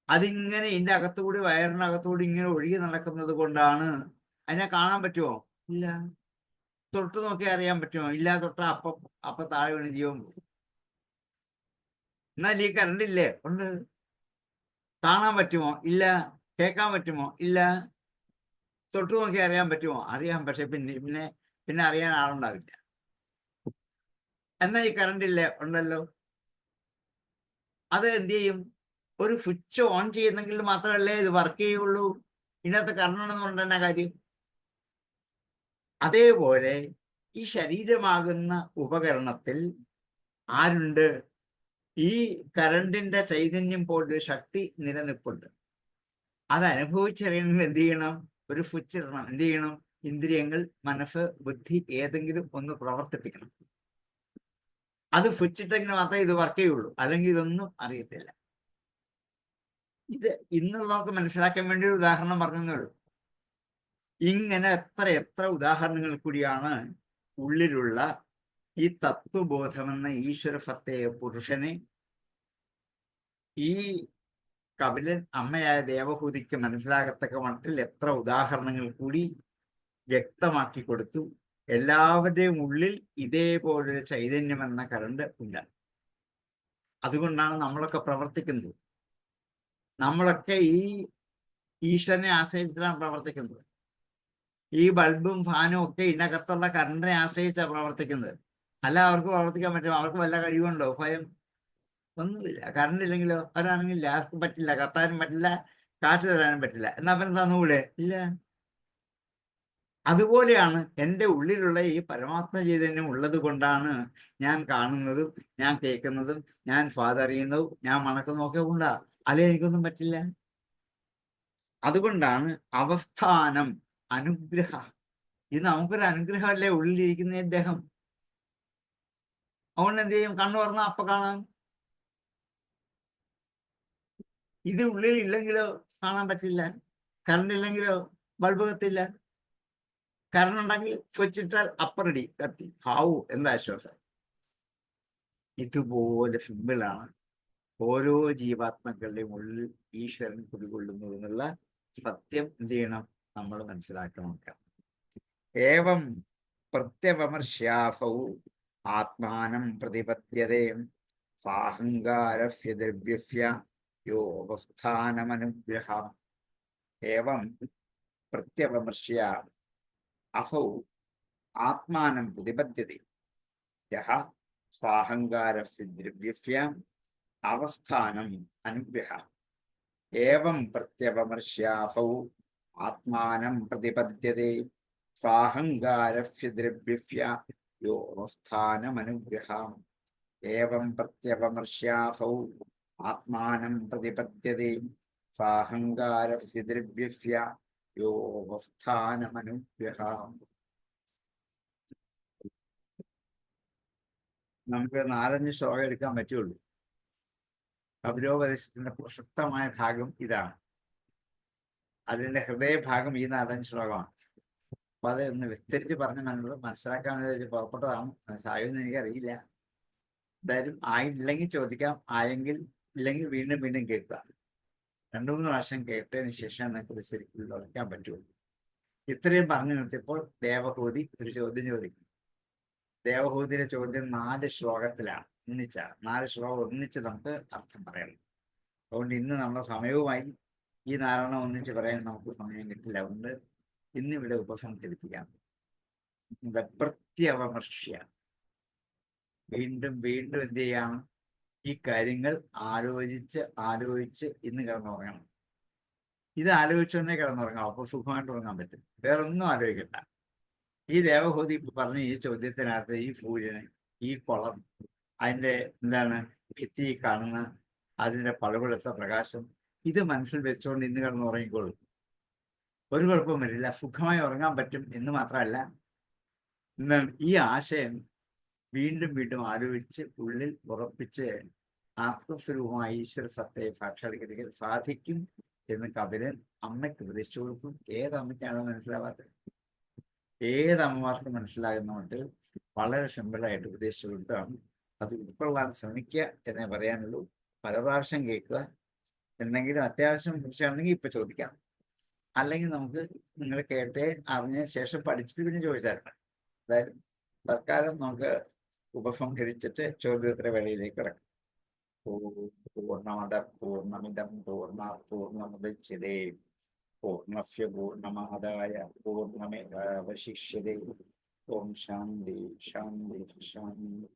അതിങ്ങനെ ഇതിൻ്റെ അകത്തുകൂടി, വയറിനകത്തുകൂടി ഇങ്ങനെ ഒഴുകി നടക്കുന്നത് കൊണ്ടാണ്. അതിനെ കാണാൻ പറ്റുമോ? ഇല്ല. തൊട്ട് നോക്കി അറിയാൻ പറ്റുമോ? ഇല്ല. തൊട്ട അപ്പൊ താഴെ വീണ് ജീവൻ പോകും. എന്നാൽ ഈ കറണ്ട് ഇല്ലേ? ഉണ്ട്. കാണാൻ പറ്റുമോ? ഇല്ല. കേൾക്കാൻ പറ്റുമോ? ഇല്ല. തൊട്ട് നോക്കി അറിയാൻ പറ്റുമോ? അറിയാം. പക്ഷെ പിന്നെ അറിയാൻ ആളുണ്ടാവില്ല. എന്നാൽ ഈ കറണ്ട് ഇല്ലേ? ഉണ്ടല്ലോ. അത് എന്ത് ചെയ്യും? ഒരു സ്വിച്ച് ഓൺ ചെയ്യുന്നെങ്കിൽ മാത്രമല്ലേ ഇത് വർക്ക് ചെയ്യുള്ളൂ. ഇതിനകത്ത് കറണ്ട് ഉണ്ടെന്ന് പറഞ്ഞ തന്നെ കാര്യം. അതേപോലെ ഈ ശരീരമാകുന്ന ഉപകരണത്തിൽ ആരുണ്ട്? ഈ കറണ്ടിന്റെ ചൈതന്യം പോലൊരു ശക്തി നിലനിൽപ്പുണ്ട്. അത് അനുഭവിച്ചറിയണമെങ്കിൽ എന്ത് ചെയ്യണം? ഒരു സ്വിച്ച് ഇടണം. എന്ത് ചെയ്യണം? ഇന്ദ്രിയങ്ങൾ, മനസ്സ്, ബുദ്ധി ഏതെങ്കിലും ഒന്ന് പ്രവർത്തിപ്പിക്കണം. അത് സ്വിച്ച് ഇട്ടെങ്കിൽ മാത്രമേ ഇത് വർക്ക് ചെയ്യുള്ളൂ. അല്ലെങ്കിൽ ഇതൊന്നും അറിയത്തില്ല. ഇത് ഇന്നുള്ളവർക്ക് മനസ്സിലാക്കാൻ വേണ്ടി ഒരു ഉദാഹരണം പറഞ്ഞതേ ഉള്ളൂ. ഇങ്ങനെ എത്ര ഉദാഹരണങ്ങൾ കൂടിയാണ് ഉള്ളിലുള്ള ഈ തത്വബോധമെന്ന ഈശ്വര സത്തയ പുരുഷനെ ഈ കപിലൻ അമ്മയായ ദേവഹൂതിക്ക് മനസ്സിലാകത്തക്ക മട്ടിൽ എത്ര ഉദാഹരണങ്ങൾ കൂടി വ്യക്തമാക്കി കൊടുത്തു. എല്ലാവരുടെയും ഉള്ളിൽ ഇതേപോലൊരു ചൈതന്യം എന്ന കറണ്ട് ഉണ്ട്. അതുകൊണ്ടാണ് നമ്മളൊക്കെ പ്രവർത്തിക്കുന്നത്. നമ്മളൊക്കെ ഈ ഈശ്വരനെ ആശ്രയിച്ചിട്ടാണ് പ്രവർത്തിക്കുന്നത്. ഈ ബൾബും ഫാനും ഒക്കെ ഇതിനകത്തുള്ള കറണ്ടിനെ ആശ്രയിച്ചാണ് പ്രവർത്തിക്കുന്നത്. അല്ല അവർക്ക് പ്രവർത്തിക്കാൻ പറ്റും? അവർക്ക് വല്ല കഴിവുണ്ടോ? സ്വയം ഒന്നുമില്ല. കറണ്ട് ഇല്ലെങ്കിലോ? അവരാണെങ്കിൽ ആർക്കും പറ്റില്ല. കത്താനും പറ്റില്ല, കാറ്റ് തരാനും പറ്റില്ല. എന്നാ പിന്നെ തന്നുകൂടെ? ഇല്ല. അതുപോലെയാണ് എൻ്റെ ഉള്ളിലുള്ള ഈ പരമാത്മ ചൈതന്യം ഉള്ളത് കൊണ്ടാണ് ഞാൻ കാണുന്നതും ഞാൻ കേൾക്കുന്നതും ഞാൻ സ്വാദറിയുന്നതും ഞാൻ മണക്കുന്നതും ഒക്കെ ഉണ്ടാ. അല്ലെ എനിക്കൊന്നും പറ്റില്ല. അതുകൊണ്ടാണ് അവസ്ഥാനം അനുഗ്രഹ. ഇത് നമുക്കൊരു അനുഗ്രഹമല്ലേ ഉള്ളിലിരിക്കുന്ന ഇദ്ദേഹം. അതുകൊണ്ട് എന്ത് ചെയ്യും? കണ്ണു തുറന്നാൽ അപ്പൊ കാണാം. ഇത് ഉള്ളിൽ ഇല്ലെങ്കിലോ കാണാൻ പറ്റില്ല. കറണ്ട് ഇല്ലെങ്കിലോ ബൾബ് കത്തില്ല. കറണ്ട് ഉണ്ടെങ്കിൽ സ്വിച്ച് ഇട്ടാൽ അപ്പറടി കത്തി. ഹാവു എന്താ ആശ്വാസം. ഇതുപോലെ സിമ്പിളാണ് ഓരോ ജീവാത്മക്കളുടെയും ഉള്ളിൽ ഈശ്വരൻ കുടികൊള്ളുന്നു എന്നുള്ള സത്യം എന്ത് ചെയ്യണം? നമ്മൾ മനസ്സിലാക്കണം. ഏവം പ്രത്യവമർശ്യാസൗ ആത്മാനം പ്രതിപദ്യതേ സാഹങ്കാരസ്യ ദ്രവ്യസ്യ യോ അവസ്ഥാനമനുഗ്രഹ. ഏവം പ്രത്യപമർശ്യ അഹോ ആത്മാനം പ്രതിപദ്യത്തെ യഹ സ്വാഹങ്കാരസ്യ ദ്രവ്യസ്യ അവസ്ഥാനം അനുഗ്രഹ. ഏവം പ്രത്യപമർശ്യാസൗ ആത്മാനം പ്രതിപദ്യത്തെ സ്വാഹങ്കാരസ്യ ദ്രവ്യസ്യ യോ അവസ്ഥാനമനുഗ്രഹ. ഏവം പ്രത്യപമർശ്യാസൗ ആത്മാനം പ്രതിപദ്യത്തെ സ്വാഹങ്കാരസ്യ ദ്രവ്യസ്യ യോ അവസ്ഥാനമനുഗ്രഹ. നമുക്ക് 4-5 ശ്ലോകം എടുക്കാൻ പറ്റുള്ളൂ. കപിലോപദേശത്തിന്റെ പ്രസക്തമായ ഭാഗം ഇതാണ്. അതിന്റെ ഹൃദയഭാഗം ഈ 4-5 ശ്ലോകമാണ്. അപ്പൊ അത് ഒന്ന് വിസ്തരിച്ച് പറഞ്ഞ് മനസ്സിലാക്കാൻ പുറപ്പെട്ടതാണ്. സായൊന്നും എനിക്കറിയില്ല. എന്തായാലും ആയില്ലെങ്കിൽ ചോദിക്കാം, ആയെങ്കിൽ ഇല്ലെങ്കിൽ വീണ്ടും വീണ്ടും കേൾക്കുക. 2-3 പ്രാവശ്യം കേട്ടതിന് ശേഷം നിങ്ങൾക്ക് ശരിക്കും ഉറക്കാൻ പറ്റുള്ളൂ. ഇത്രയും പറഞ്ഞു നിർത്തിയപ്പോൾ ദേവഹൂതി ഒരു ചോദ്യം ചോദിക്കും. ദേവഹൂതിയുടെ ചോദ്യം 4 ശ്ലോകത്തിലാണ്, ഒന്നിച്ചാണ്. 4 ശ്ലോകം ഒന്നിച്ച് നമുക്ക് അർത്ഥം പറയണം. അതുകൊണ്ട് ഇന്ന് നമ്മുടെ സമയവുമായി ഈ 4 ഒന്നിച്ച് പറയാൻ നമുക്ക് സമയം കിട്ടില്ല. അതുകൊണ്ട് ഇന്നിവിടെ ഉപസംഹരിപ്പിക്കാം. പ്രത്യവമർശ്യ, വീണ്ടും വീണ്ടും എന്ത് ചെയ്യണം? ഈ കാര്യങ്ങൾ ആലോചിച്ച് ഇന്ന് കിടന്നുറങ്ങണം. ഇത് ആലോചിച്ചൊന്നേ കിടന്നുറങ്ങാം. അപ്പോൾ സുഖമായിട്ട് ഉറങ്ങാൻ പറ്റും. വേറൊന്നും ആലോചിക്കണ്ട. ഈ ദേവഹൂതി പറഞ്ഞ ഈ ചോദ്യത്തിനകത്ത് ഈ സൂര്യന്, ഈ കുളം, അതിന്റെ ഭിത്തി കാണുന്ന അതിന്റെ പളവെളുത്ത പ്രകാശം, ഇത് മനസ്സിൽ വെച്ചുകൊണ്ട് ഇന്ന് കിടന്നുറങ്ങിക്കോളും. ഒരു കുഴപ്പവും വരില്ല. സുഖമായി ഉറങ്ങാൻ പറ്റും എന്ന് മാത്രമല്ല, ഈ ആശയം വീണ്ടും വീണ്ടും ആലോചിച്ച് ഉള്ളിൽ ഉറപ്പിച്ച് ആത്മസ്വരൂപമായ ഈശ്വര സത്തയെ സാക്ഷാത്കരിക്കാൻ സാധിക്കും എന്ന് കപിലൻ അമ്മയ്ക്ക് ഉപദേശിച്ചു കൊടുത്തു. ഏതമ്മയ്ക്കാണ് മനസ്സിലാവാത്തത്? ഏതമ്മമാർക്കും മനസ്സിലാകുന്ന മട്ടിൽ വളരെ സിമ്പിളായിട്ട് ഉപദേശിച്ചു കൊടുത്താണ്. അത് ഉൾക്കൊള്ളാൻ ശ്രമിക്കുക എന്നേ പറയാനുള്ളൂ. പല പ്രാവശ്യം കേൾക്കുക. എന്തെങ്കിലും അത്യാവശ്യം വിഷയമാണെങ്കിൽ ഇപ്പൊ ചോദിക്കാം. അല്ലെങ്കിൽ നമുക്ക് നിങ്ങൾ കേട്ടേ അറിഞ്ഞ ശേഷം പഠിച്ചിട്ട് പിന്നെ ചോദിച്ചാൽ മതി. അതായത് തൽക്കാലം നമുക്ക് ഉപസംഹരിച്ചിട്ട് ചോദ്യോത്തര വേളയിലേക്ക് കിടക്കാം. പൂർണ്ണമദ പൂർണ്ണമിദം പൂർണ്ണാത് പൂർണ്ണമുദച്യതേ പൂർണ്ണസ്യ പൂർണ്ണമാദായ പൂർണ്ണമേവാവശിഷ്യതേ. ഓം ശാന്തി ശാന്തി ശാന്തി.